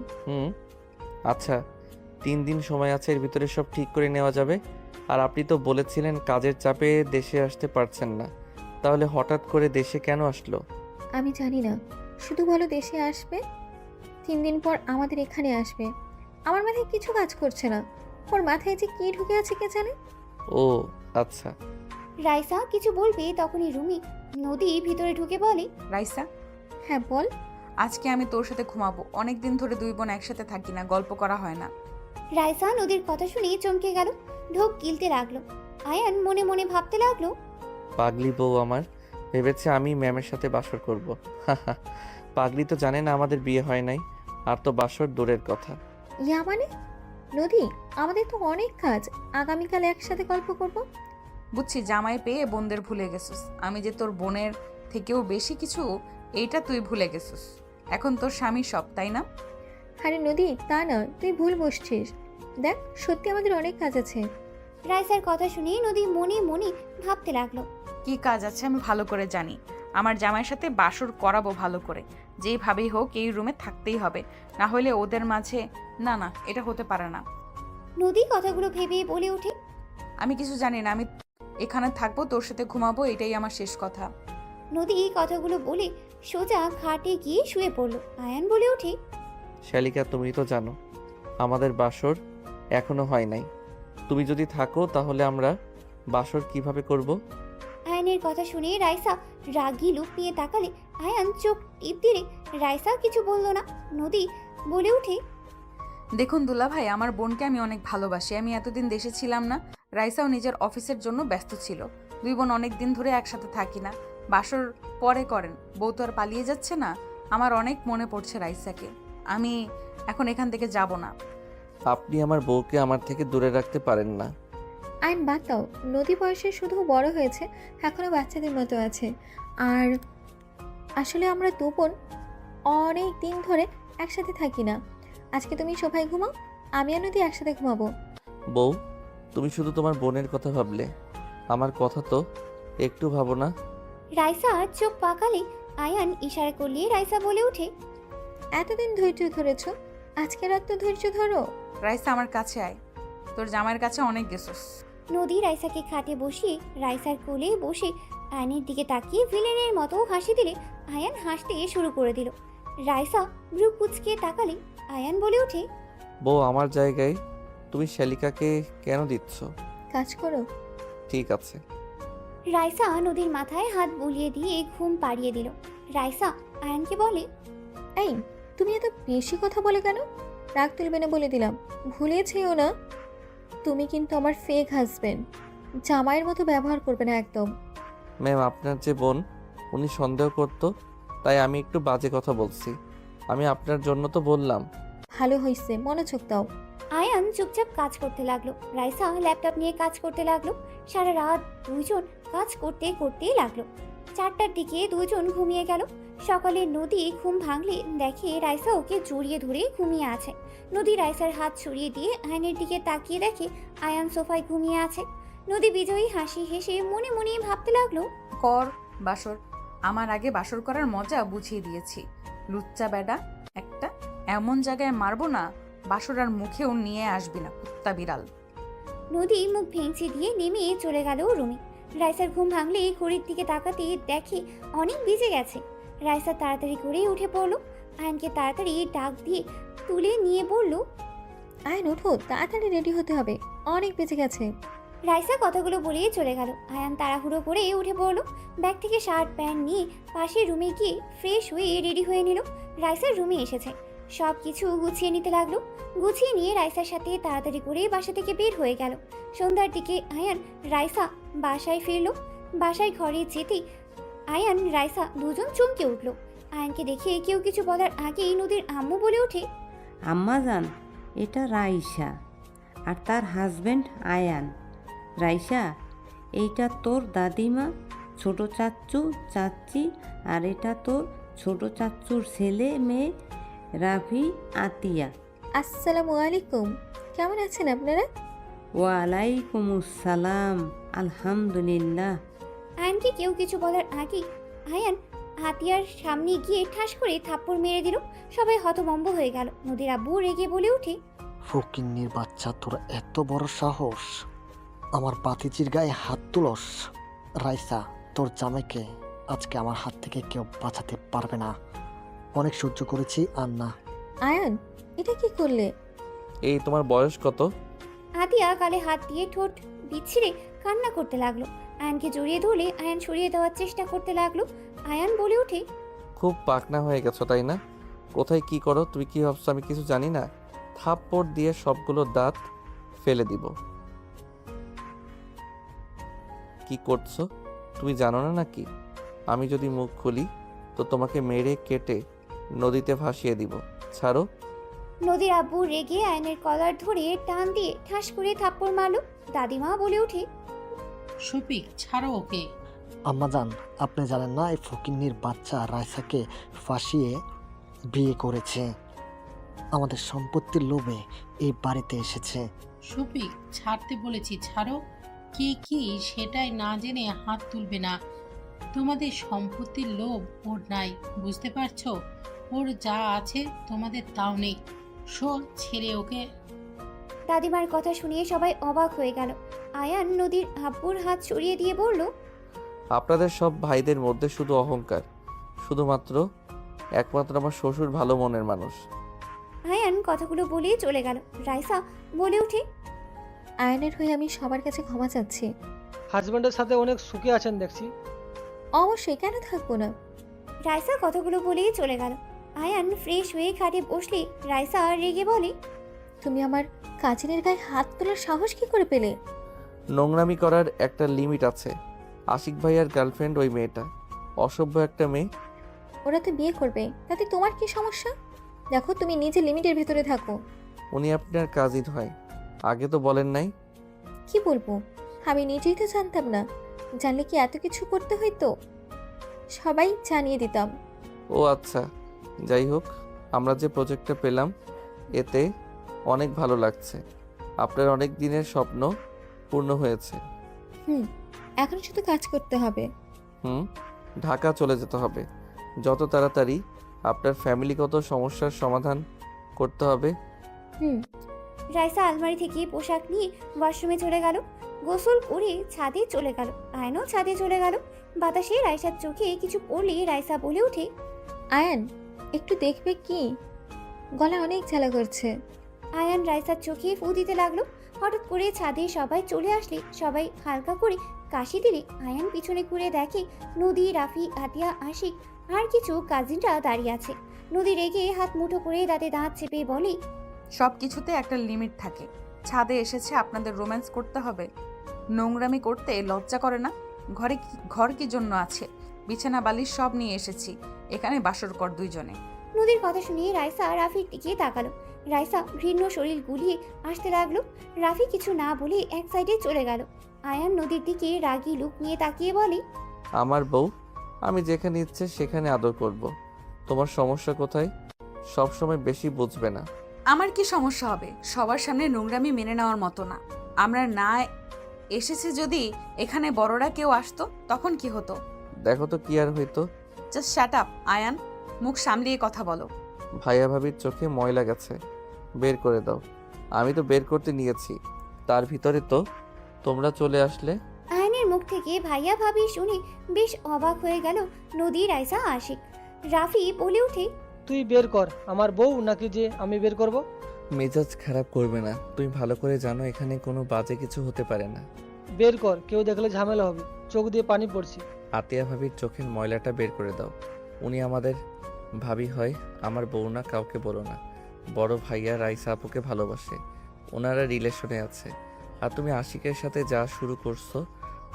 আচ্ছা, 3 দিন সময় আছে, এর ভিতরে সব ঠিক করে নেওয়া যাবে। আর আপনি তো বলেছিলেন কাজের চাপে দেশে আসতে পারছেন না, তাহলে হঠাৎ করে দেশে কেন আসলো? আমি জানি না, শুধু বলো দেশে আসবে, 3 দিন পর আমাদের এখানে আসবে। আমার মাথায় কিছু কাজ করছে না, ওর মাথায় যে কি ঢুকে আছে কে জানে। ও আচ্ছা। রাইসা কিছু বলবে তখনই রুমি নদী ভিতরে ঢুকে বলে, রাইসা, হ্যাঁ বল। আজকে আমি তোর সাথে ঘুমাবো। অনেক দিন ধরে দুই বোন একসাথে থাকি না, গল্প করা হয় না। রাইসা নদীর কথা শুনে চমকে গেল, ঢোক গিলতে লাগলো। আয়ান মনে মনে ভাবতে লাগলো, পাগলি বউ আমার, ভেবেছে আমি ম্যামের সাথে বাসর করব। পাগলি তো জানে না আমাদের বিয়ে হয় নাই, আর তো বাসর দূরের কথা। ইয়া মানে? নদী, আমাদের তো অনেক কাজ, আগামীকাল একসাথে গল্প করব। বুঝছি, জামাই পেয়ে বোনদের ভুলে গেছিস। আমি যে তোর বোনের থেকেও বেশি কিছু, এইটা তুই ভুলে গেছিস। এখন তোর স্বামী সব, তাই না? আরে নদী, তা না, তুই ভুল বসছিস। দেখ, সত্যি আমাদের অনেক কাজ আছে। রাইসার কথা শুনে নদী মনে মনে ভাবতে লাগলো, কি কাজ আছে আমি ভালো করে জানি। আমার জামাইয়ের সাথে বাসর করাবো ভালো করে, যেইভাবেই হোক এই রুমে থাকতেই হবে, না হলে ওদের মাঝে না না, এটা হতে পারে না। নদী কথাগুলো ভেবে বলে ওঠে, আমি কিছু জানি না, আমি এখানে থাকবো, তোর সাথে ঘুমাবো, এটাই আমার শেষ কথা। নদী কথাগুলো বলে সোজা খাটে গিয়ে শুয়ে পড়লো। আয়ান বলে ওঠে, শালিকা, তুমি তো জানো আমাদের বাসর এখনো হয় নাই। তুমি যদি থাকো তাহলে আমরা বাসর কিভাবে করব? আয়ানের কথা শুনে রাইসা রাগী লুক নিয়ে তাকালে আয়ান চোখ টিপ দিলে রাইসা কিছু বলল না। নদী বলে ওঠে, দেখুন দুলা ভাই, আমার বোনকে আমি অনেক ভালোবাসি। আমি এতদিন দেশে ছিলাম না, রাইসাও নিজের অফিসের জন্য ব্যস্ত ছিল। দুই বোন অনেক দিন ধরে একসাথে থাকি না, বাসর পরে করেন। বউ তো আর পালিয়ে যাচ্ছে না। আমার অনেক মনে পড়ছে রাইসাকে। আমি এখন এখান থেকে যাব না। আপনি আমার বউকে আমার থেকে দূরে রাখতে পারেন না। আইন বাদ দাও, নদী বয়সে শুধু বড় হয়েছে, এখনও বাচ্চাদের মতো আছে। আর আসলে আমরা দু বোন অনেক দিন ধরে একসাথে থাকি না। আজকে তুমি সবাই ঘুমাও, আমি আর নদী একসাথে ঘুমাবো। বউ, তুমি শুধু তোমার বোনের কথা ভাবলে, আমার কথা তো একটু ভাবো না? রাইসা চোখ পাকালে আয়ান ইশারা করলে রাইসা বলে ওঠে, এতদিন ধৈর্য ধরেছ, আজকে রাত তো ধৈর্য ধরো। রাইসা আমার কাছে আয়, তোর জামাইয়ের কাছে অনেক গেছস। নদী রাইসাকে খাটে বসিয়ে রাইসার কোলে বসে আয়ানের দিকে তাকিয়ে ভিলেনের মতো হাসি দিলে আয়ান হাসতে শুরু করে দিল। রাইসা ভ্রু কুচকে তাকালে আয়ান বলে ওঠে, বউ, আমার জায়গায় তুমি শালিকাকে কেন দিচ্ছ? কাজ করো। ঠিক আছে। রাইসা নদীর মাথায় হাত বুলিয়ে দিয়ে ঘুম পাড়িয়ে দিল। রাইসা আয়ানকে বলে, এই, তুমি এত বেশি কথা বলে কেন? রাগ তুলবে না বলে দিলাম, ভুলেছেও না। তুমি কিন্তু আমার ফেক হাজবেন্ড, জামাইয়ের মতো ব্যবহার করবে না একদম। ম্যাম, আপনার যে বোন, উনি সন্দেহ করতো, তাই আমি একটু বাজে কথা বলছি। আমি আপনার জন্য তো বললাম। ভালো হয়েছে, মনোযোগ দাও। আয়ান চুপচাপ কাজ করতে লাগলো। রাইসা ল্যাপটপ নিয়ে কাজ করতে লাগলো। সারা রাত দুজন কাজ করতে করতেই লাগলো। 4টার দিকে দুজন ঘুমিয়ে গেল। সকালে নদী ঘুম ভাঙলে দেখে রাইসা ওকে জড়িয়ে ধরে ঘুমিয়ে আছে। নদী রাইসার হাত ছড়িয়ে দিয়ে আয়নের দিকে তাকিয়ে দেখে আয়ান সোফায় ঘুমিয়ে আছে। নদী বিজয়ী হাসি হেসে মনে মনে ভাবতে লাগলো, কর বাসর, আমার আগে বাসর করার মজা বুঝিয়ে দিয়েছি। লুচ্চা বেডা একটা, এমন জায়গায় মারবো না বাসর আর মুখেও নিয়ে আসবি না, কুত্তা বিড়াল। নদী মুখ ভেঙচি দিয়ে নেমে চলে গেল রুমে। রাইসার ঘুম ভাঙলে ঘড়ির দিকে তাকাতে দেখে অনেক বেজে গেছে। রাইসা তাড়াতাড়ি করে উঠে পড়লো। আয়নকে তাড়াতাড়ি ডাক দিয়ে তুলে নিয়ে বলল, আয়ন ওঠো, তাড়াতাড়ি রেডি হতে হবে, অনেক বেঁচে গেছে। রাইসা কথাগুলো বলেই চলে গেল। আয়ান তাড়াহুড়ো করে উঠে পড়লো, ব্যাগ থেকে শার্ট প্যান্ট নিয়ে পাশের রুমে গিয়ে ফ্রেশ হয়ে রেডি হয়ে নিল। রাইসার রুমে এসেছে, সব কিছু গুছিয়ে নিতে লাগলো। গুছিয়ে নিয়ে রাইসার সাথে তাড়াতাড়ি করে বাসা থেকে বের হয়ে গেল। সন্ধ্যার দিকে আয়ান রাইসা বাসায় ফিরলো। বাসায় ঘরে যেতেই আয়ান রাইসা দুজন চমকে উঠলো। আয়ানকে দেখে কেউ কিছু বলার আগেই নদীর আম্মু বলে ওঠে, আম্মাজান, এটা রাইসা আর তার হাজবেন্ড আয়ান। রাইসা, এইটা তোর দাদিমা, ছোট চাচ্চু চাচ্চি, আর এটা তোর ছোট চাচ্চুর ছেলে মেয়ে রাফি আতিয়া। আসসালামু আলাইকুম, কেমন আছেন আপনারা? ওয়ালাইকুম আসসালাম, আলহামদুলিল্লাহ। আয়ানকে কেউ কিছু বলার আগেই আয়ান হাতিয়ার সামনে গিয়ে ঠাস করে থাপ্পড় মেরে দিল। সবাই হতভম্ব হয়ে গেল। নদীর আব্বু রেগে বলে ওঠে, ফকিন্নির বাচ্চা, তোর এত বড় সাহস, আমার বাতিজির গায়ে হাত তুলস? রাইসা, তোর জামাইকে আজকে আমার হাত থেকে কেউ বাঁচাতে পারবে না। অনেক সহ্য করেছি, আর না। আয়ান, এটা কি করলে? এই তোমার বয়স কত? হাতিয়া গালে হাত দিয়ে ঠোঁট বিচ্ছিরে কান্না করতে লাগলো। আয়ানকে জড়িয়ে ধরলে আয়ান সরিয়ে দেওয়ার চেষ্টা করতে লাগলো। আয়ান বলে ওঠে, খুব পাকনা হয়ে গেছো তাই না? কোথায় কি করো তুমি? কি ভাবছো আমি কিছু জানি না? থাপ্পড় দিয়ে সবগুলো দাঁত ফেলে দিব। কি করছো তুমি জানো না নাকি? আমি যদি মুখ খুলি তো তোমাকে মেরে কেটে নদীতে ভাসিয়ে দিব। ছাড়ো। নদীর আব্বু রেগে আয়নের কলার ধরে টান দিয়ে ঠাস করে থাপ্পড় মারলো। দাদিমা বলে ওঠে, শফিক, ছাড়ো ওকে। আম্মাজান, আপনি জানেন না এই ফকিন্নির বাচ্চা রাইসাকে ফাঁসিয়ে বিয়ে করেছে। আমাদের সম্পত্তির লোভে এই বাড়িতে এসেছে। শফিক, ছাড়তে বলেছি, ছাড়ো। কে কি সেটাই না জেনে হাত তুলবে না। তোমাদের সম্পত্তির লোভ ওর নাই, বুঝতে পারছো? ওর যা আছে তোমাদের তাও নেই। ছেড়ে ওকে। দাদিমার কথা শুনিয়ে সবাই অবাক হয়ে গেল। আয়ান নদীর আব্বুর হাত সরিয়ে দিয়ে বলল, আপনাদের সব ভাইদের মধ্যে শুধু অহংকার, শুধুমাত্র একমাত্র আমার শ্বশুর ভালো মনের মানুষ। আয়ান কথাগুলো বলেই চলে গেল। রাইসা বলে ওঠে, আয়নের হয়ে আমি সবার কাছে ক্ষমা চাচ্ছি। হাজব্যান্ডের সাথে অনেক সুখে আছেন দেখছি। অবশ্যই, কেন থাকবো না। রাইসা কথাগুলো বলেই চলে গেল। আয়ান ফ্রেশ হয়ে খাটে বসলে রাইসা রেগে বলে, তুমি আমার কাজিনের গায়ে হাত তোলার সাহস কি করে পেলে? নোংরামি করার একটা লিমিট আছে। আশিক ভাইয়ার গার্লফ্রেন্ড ওই মেয়েটা, অসভ্য একটা মেয়ে। ওরা তো বিয়ে করবে, তাতে তোমার কি সমস্যা? দেখো, তুমি নিজে লিমিটের ভেতরে থাকো। উনি আপনার কাজিন হয়, আগে তো বলেন নাই। কি বলবো, আমি নিজেই তো জানতাম না। জানলে কি এত কিছু করতে হইতো? সবাই জানিয়ে দিতাম। ও আচ্ছা, যাই হোক, আমরা যে প্রজেক্টটা পেলাম এতে অনেক ভালো লাগছে। আপনার অনেক দিনের স্বপ্ন পূর্ণ হয়েছে। এখন শুধু কাজ করতে হবে। ঢাকা চলে যেতে হবে যত তাড়াতাড়ি। আপনার ফ্যামিলিগত সমস্যার সমাধান করতে হবে। রাইসা আলমারি থেকে পোশাক নিয়ে ওয়াশরুমে চলে গেল। গোসল করে ছাদে চলে গেল। আয়নও ছাদে চলে গেল। বাতাসে রাইসার চোখে কিছু পড়লে রাইসা বলে ওঠে, আয়ান, একটু দেখবে কি? গলা অনেক জ্বালা করছে। আয়ান রাইসার চোখে ফু দিতে লাগলো। হঠাৎ করে ছাদে সবাই চলে আসলে সবাই হালকা করে কাশি দিলে আয়ান পিছনে ঘুরে দেখে নদী, রাফি, আতিয়া, আশিক আর কিছু কাজিনরা দাঁড়িয়ে আছে। নদী রেগে হাত মুঠো করে দাঁতে দাঁত চেপে বলে, সব কিছুতে একটা লিমিট থাকে। ছাদে এসেছে আপনাদের রোম্যান্স করতে হবে? নোংরামি করতে লজ্জা করে না? ঘর কি জন্য আছে? বিছানা বালিশ সব নিয়ে এসেছি, এখানে বাসর কর দুইজনে। নদীর কথা শুনিয়ে রাইসা রাফির দিকে তাকালো। রাইসা ঘৃণ্য শরীর গুলিয়ে আসতে লাগলো। রাফি কিছু না বলে এক সাইডে চলে গেল। আয়ান নদীর দিকে রাগী লুক নিয়ে তাকিয়ে বলে, আমার বউ, আমি যেখানে ইচ্ছে সেখানে আদর করব। তোমার সমস্যা কোথায়? সব সময় বেশি বুঝবে না। আমার কি সমস্যা হবে? সবার সামনে নোংরামি মেনে নেওয়ার মতো না। আমরা না এসেছে যদি এখানে বড়রা কেউ আসতো তখন কি হতো? দেখো তো কি আর হইতো। জাস্ট শ্যাট আপ আয়ান, মুখ সামলিয়ে কথা বলো। ভাইয়া ভাবির চোখে ময়লা গেছে, বের করে দাও। আমি তো বের করতে নিয়েছি, তার ভিতরে তো তোমরা চলে আসলে। আয়নের মুখ থেকে ভাইয়া ভাবি শুনে বেশ অবাক হয়ে গেল নদী, রাইসা, আশিক। রাফি বলে ওঠে, তুই বের কর। আমার বউ নাকি যে আমি বের করব? মেজাজ খারাপ করবে না, তুমি ভালো করে জানো এখানে কোনো বাজে কিছু হতে পারে না। বের কর, কেউ দেখলে ঝামেলা হবে। চোখ দিয়ে পানি পড়ছে। আতিয়া ভাবির চোখের ময়লাটা বের করে দাও। উনি আমাদের ভাবি হয়, আমার বউ না, কাউকে বলো না। বড় ভাইয়া রাইসা আপুকে ভালোবাসে, ওনারা রিলেশনে আছে। আর তুমি আশিকের সাথে যা শুরু করছো,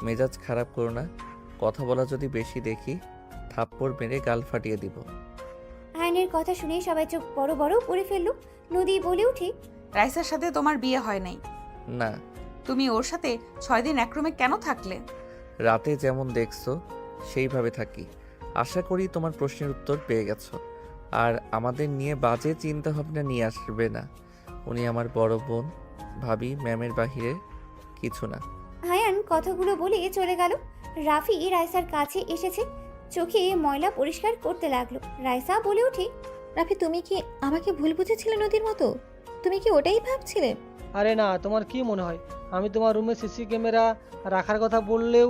মেজাজ খারাপ করো না। কথা বলা যদি বেশি দেখি, থাপ্পড় মেরে গাল ফাটিয়ে দিব। আয়নের কথা শুনে সবাই চোখ বড় বড় করে ফেলল। নদী বলে উঠে, রাইসার সাথে তোমার বিয়ে হয় নাই, না, তুমি ওর সাথে 6 দিন এক রুমে কেন থাকলে? রাতে যেমন দেখছো সেইভাবে থাকি। আশা করি তোমার প্রশ্নের উত্তর পেয়ে গেছো। আর আমাদের নিয়ে বাজে চিন্তা ভাবনা নিয়ে আসবে না। উনি আমার বড় বোন, ভাবি, ম্যামের বাহিরে কিছু না। আয়ান কথাগুলো বলে চলে গেল। রাফি রাইসার কাছে এসেছে, চোখে ময়লা পরিষ্কার করতে লাগলো। রাইসা বলে উঠে, রাফি, তুমি কি আমাকে ভুল বুঝেছিলে নদীর মতো? তুমি কি ওটাই ভাবছিলে? আরে না, তোমার কি মনে হয় আমি তোমার রুমে সিসি ক্যামেরা রাখার কথা বললেও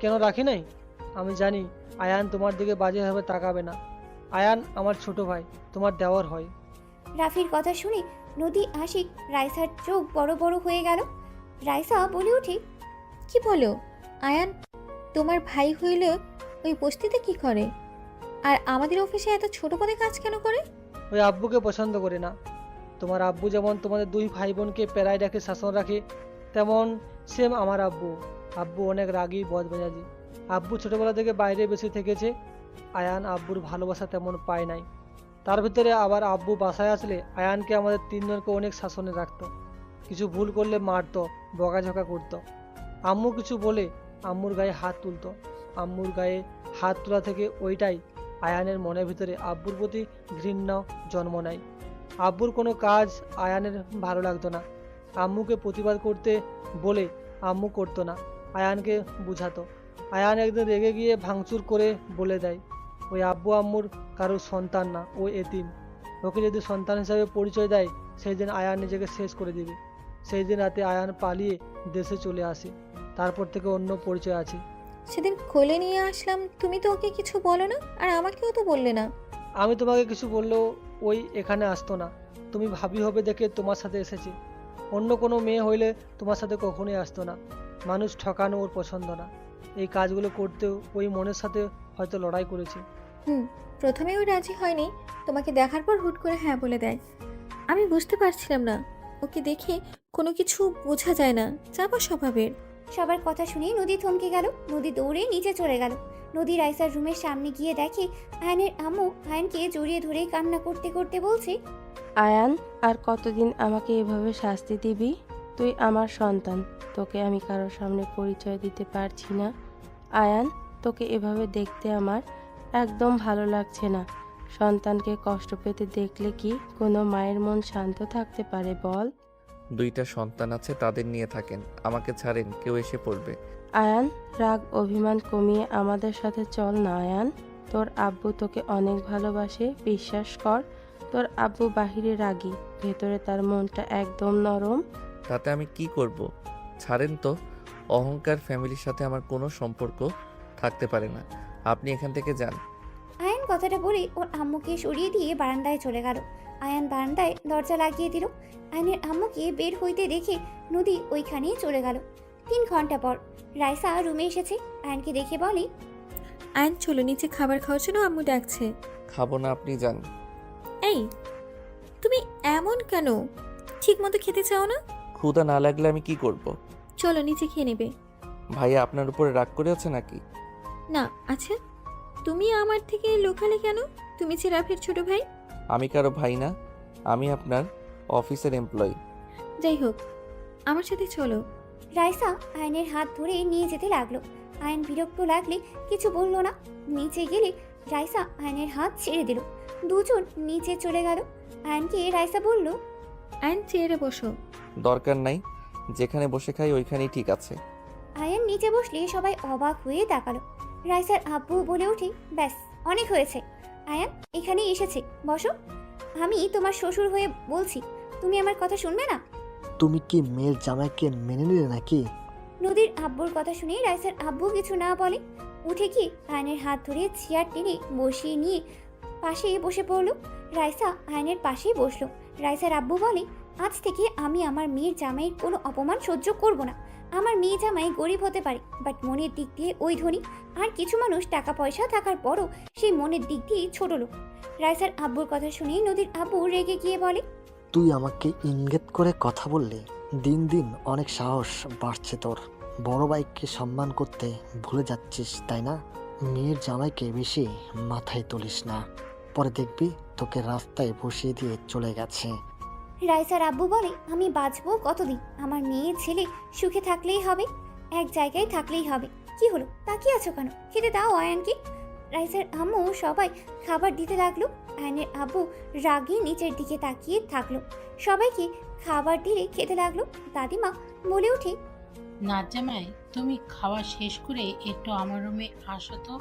কেন রাখি নাই? আমি জানি আয়ান তোমার দিকে বাজেভাবে তাকাবে না। আয়ান আমার ছোট ভাই, তোমার দেওয়ার হয়। রাফির কথা শুনে নদী, আশিক, রাইসার চোখ বড় বড় হয়ে গেল। রাইসা বলে উঠে, কি বলো? আয়ান তোমার ভাই হইলে ওই বস্তিতে কি করে? আর আমাদের অফিসে এত ছোট পদে কাজ কেন করে? ওই আব্বুকে পছন্দ করে না। তোমার আব্বু যেমন তোমাদের দুই ভাই বোনকে পেরায় রাখে, শাসন রাখে, তেমন সেম আমার আব্বু। আব্বু অনেক রাগী, বদমেজাজি। আব্বু ছোটবেলা থেকে বাইরে বেশি থেকেছে। আয়ান আব্বুর ভালোবাসা তেমন পায় নাই। তার ভিতরে আবার আব্বু বাসায় আসলে আয়ানকে, আমাদের তিনজনকে অনেক শাসনে রাখতো। কিছু ভুল করলে মারতো, বকাঝকা করতো। আম্মু কিছু বলে আম্মুর গায়ে হাত তুলতো। আম্মুর গায়ে হাত তোলা থেকে ওইটাই আয়ানের মনের ভিতরে আব্বুর প্রতি ঘৃণা জন্ম নেয়। আব্বুর কোনো কাজ আয়ানের ভালো লাগতো না। আম্মুকে প্রতিবাদ করতে বলে আম্মু করতো না, আয়ানকে বুঝাতো। আয়ান একদিন রেগে গিয়ে ভাঙচুর করে বলে দেয়, ওই আব্বু আম্মুর কারোর সন্তান না, ও এতিম। ওকে যদি সন্তান হিসাবে পরিচয় দেয়, সেই দিন আয়ান নিজেকে শেষ করে দিবে। সেই দিন রাতে আয়ান পালিয়ে দেশে চলে আসে। তারপর থেকে অন্য পরিচয় আছে। সেদিন কোলে নিয়ে আসলাম, তুমি তো ওকে কিছু বলো না, আর আমাকেও তো বললে না। আমি তোমাকে কিছু বললেও ওই এখানে আসতো না। তুমি ভাবি হবে দেখে তোমার সাথে এসেছে। অন্য কোনো মেয়ে হইলে তোমার সাথে কখনোই আসতো না। মানুষ ঠকানো ওর পছন্দ না। এই কাজগুলো করতেও ওই মনের সাথে হয়তো লড়াই করেছে। প্রথমে ও রাজি হয়নি, তোমাকে দেখার পর হুট করে হ্যাঁ বলে দেয়। আমি বুঝতে পারছিলাম না, ওকে দেখে কোনো কিছু বোঝা যায় না, চাপা স্বভাবের। সবার কথা শুনে নদী থমকে গেল। নদী দৌড়ে নিচে চলে গেল। নদী রাইসার রুমের সামনে গিয়ে দেখে আয়নের আম্মু আয়নকে জড়িয়ে ধরে কান্না করতে করতে বলছে, আয়ান, আর কতদিন আমাকে এভাবে শাস্তি দিবি? তুই আমার সন্তান, তোকে আমি কারোর সামনে পরিচয় দিতে পারছি না। আয়ান, তোকে এভাবে দেখতে আমার একদম ভালো লাগছে না। সন্তানকে কষ্ট পেতে দেখলে কি কোনো মায়ের মন শান্ত থাকতে পারে বল? 2টা সন্তান আছে, তাদের নিয়ে থাকেন, আমাকে ছাড়েন, কেউ এসে পড়বে। আয়ান, রাগ অভিমান কমিয়ে আমাদের সাথে চল না আয়ান। তোর আব্বু তোকে অনেক ভালোবাসে, বিশ্বাস কর। তোর আব্বু বাহিরে রাগী, ভেতরে তার মনটা একদম নরম। তাতে আমি কি করব? ছাড়েন তো। অহংকার ফ্যামিলির সাথে আমার কোনো সম্পর্ক থাকতে পারে না। আপনি এখান থেকে যান। আয়ান কথাটা বলে ওর আম্মুকে সরিয়ে দিয়ে বারান্দায় চলে গেল। আয়ান বারান্দায় দরজা লাগিয়ে দিল। আয়নের আম্মুকে বের হইতে দেখে নদী ওইখানেই চলে গেল। 3 ঘন্টা পর রাইসা রুমে এসেছে। আয়নকে দেখে বলে, আয়ন, চলো নিচে খাবার খাওয়ার জন্য আম্মু ডাকছে। খাবো না, আপনি যান। এই, তুমি এমন কেন? ঠিক মতো খেতে চাও না? ক্ষুধা না লাগলে আমি কি করব? চলো নিচে খেয়ে নেবে। ভাইয়া আপনার উপরে রাগ করে আছে নাকি? না, আচ্ছা তুমি আমার থেকে লুকালে কেন? তুমি যে রাফির ছোট ভাই। আমি কারো ভাই না, আমি আপনার অফিসের এমপ্লয়ি। যাই হোক, আমার সাথে চলো। রাইসা আয়নের হাত ধরে নিয়ে যেতে লাগলো। আয়ন বিরক্ত লাগলে কিছু বলল না। নিচে গেলে রাইসা আয়নের হাত ছেড়ে দিল। দুজন নিচে চলে গেল। আয়নকে রাইসা বলল, আয়ন, চেয়ারে বসো। দরকার নাই, যেখানে বসে খাই ওইখানেই ঠিক আছে। আয়ন নিচে বসলে সবাই অবাক হয়ে তাকালো। রাইসার আব্বু বলে উঠে, ব্যাস অনেক হয়েছে। আয়ান এখানেই এসেছে, বসো। আমি তোমার শ্বশুর হয়ে বলছি, তুমি আমার কথা শুনবে না? তুমি কি মেয়ের জামাইকে মেনে নিলে নাকি? নদীর আব্বুর কথা শুনে রাইসার আব্বু কিছু না বলে উঠে গিয়ে আয়নের হাত ধরে চেয়ার টেনে বসিয়ে নিয়ে পাশেই বসে পড়লো। রাইসা আয়নের পাশেই বসলো। রাইসার আব্বু বলে, আজ থেকে আমি আমার মেয়ের জামাইয়ের কোনো অপমান সহ্য করব না। আমার মেয়ে জামাই গরিব হতে পারে, বাট মনের দিক দিয়ে ওই ধনী। আর কিছু মানুষ টাকা পয়সা থাকার পরও সেই মনের দিক দিয়ে ছোট লোক। রাইসার আব্বুর কথা শুনে নদীর আব্বু রেগে গিয়ে বলে, তুই আমাকে ইঙ্গিত করে কথা বললি। দিন দিন অনেক সাহস বাড়ছে তোর। বড় ভাইকে সম্মান করতে ভুলে যাচ্ছিস, তাই না? মেয়ের জামাইকে বেশি মাথায় তুলিস না, পরে দেখবি তোকে রাস্তায় বসিয়ে দিয়ে চলে গেছে। রাইসার আব্বু বলে, আমি বাঁচবো কতদিন? আমার মেয়ে ছেলে সুখে থাকলেই হবে, এক জায়গায় থাকলেই হবে। কি হলো, তাকিয়ে আছো কেন? খেতে দাও আয়ানকে। রাইসার আম্মু সবাই খাবার দিতে লাগলো। আয়নের আব্বু রাগে নিচের দিকে তাকিয়ে থাকলো। সবাইকে খাবার দিলে খেতে লাগলো। দাদিমা বলে ওঠে, নাচ জামাই, তুমি খাওয়া শেষ করে একটু আমার রুমে আসো তো,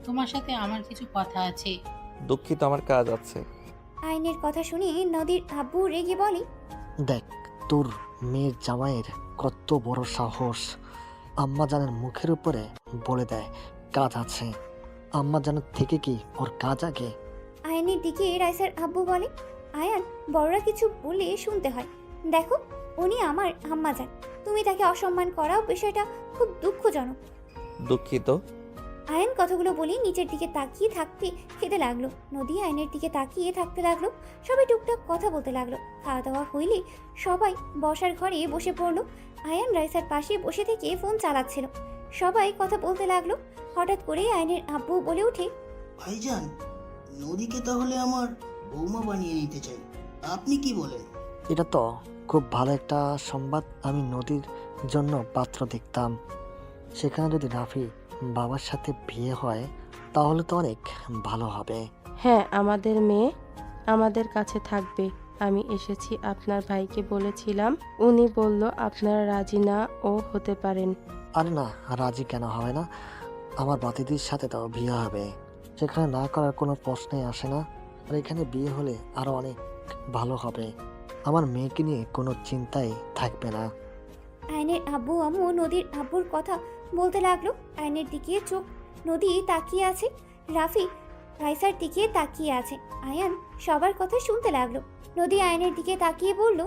তোমার সাথে আমার কিছু কথা আছে। দুঃখিত, আমার কাজ আছে। আয়নের কথা শুনে নদীর আব্বু রেগে বলে, দেখ তোর মেয়ের জামাইয়ের কত বড় সাহস। আম্মা জানের মুখের উপরে বলে দেয় কাজ আছে। আম্মা জানের থেকে কি ওর কাজ আগে? আয়নের দিকে রাইসার আব্বু বলে, আয়ান, বড়রা কিছু বলে শুনতে হয়। দেখো, উনি আমার আম্মা যান, তুমি তাকে অসম্মান করাও বিষয়টা খুব দুঃখজনক। দুঃখিত। আয়ন কথাগুলো বলে নিচের দিকে তাকিয়ে থাকতে খেতে লাগলো। নদী আয়নের দিকে তাকিয়ে থাকতে লাগলো। সবাই টুকটাক কথা বলতে লাগলো। খাওয়া দাওয়া হইলে সবাই বসার ঘরে বসে পড়লো। আয়ান রাইসার পাশে বসে থেকে ফোন চালাচ্ছিল। সবাই কথা বলতে লাগলো। হঠাৎ করে আয়নের আব্বু বলে ওঠে, ভাইজান, নদীকে তাহলে আমার বৌমা বানিয়ে নিতে চাই, আপনি কি বলেন? এটা তো খুব ভালো একটা সংবাদ। আমি নদীর জন্য পাত্র দেখতাম। সেখানে যদি রাফি বাবার সাথে বিয়ে হয় তাহলে তো অনেক ভালো হবে। হ্যাঁ, আমাদের মেয়ে আমাদের কাছে থাকবে। আমি এসেছি, আপনার ভাইকে বলেছিলাম, উনি বলল আপনারা রাজি না ও হতে পারেন। আরে না, রাজি কেন হবে না? আমার বাতিদির সাথে তো বিয়ে হবে, সেখানে না করার কোনো প্রশ্নই আসে না। আর এখানে বিয়ে হলে আরো অনেক ভালো হবে। আমার মেয়েকে নিয়ে কোনো চিন্তাই থাকবে না। আয়নের আব্বু আম্মু নদীর আব্বুর কথা বলতে লাগলো। আয়নের দিকে চোখ নদী তাকিয়ে আছে, রাফি রাইসার দিকে তাকিয়ে আছে। আয়ান সবার কথা শুনতে লাগলো। নদী আয়নের দিকে তাকিয়ে বলল,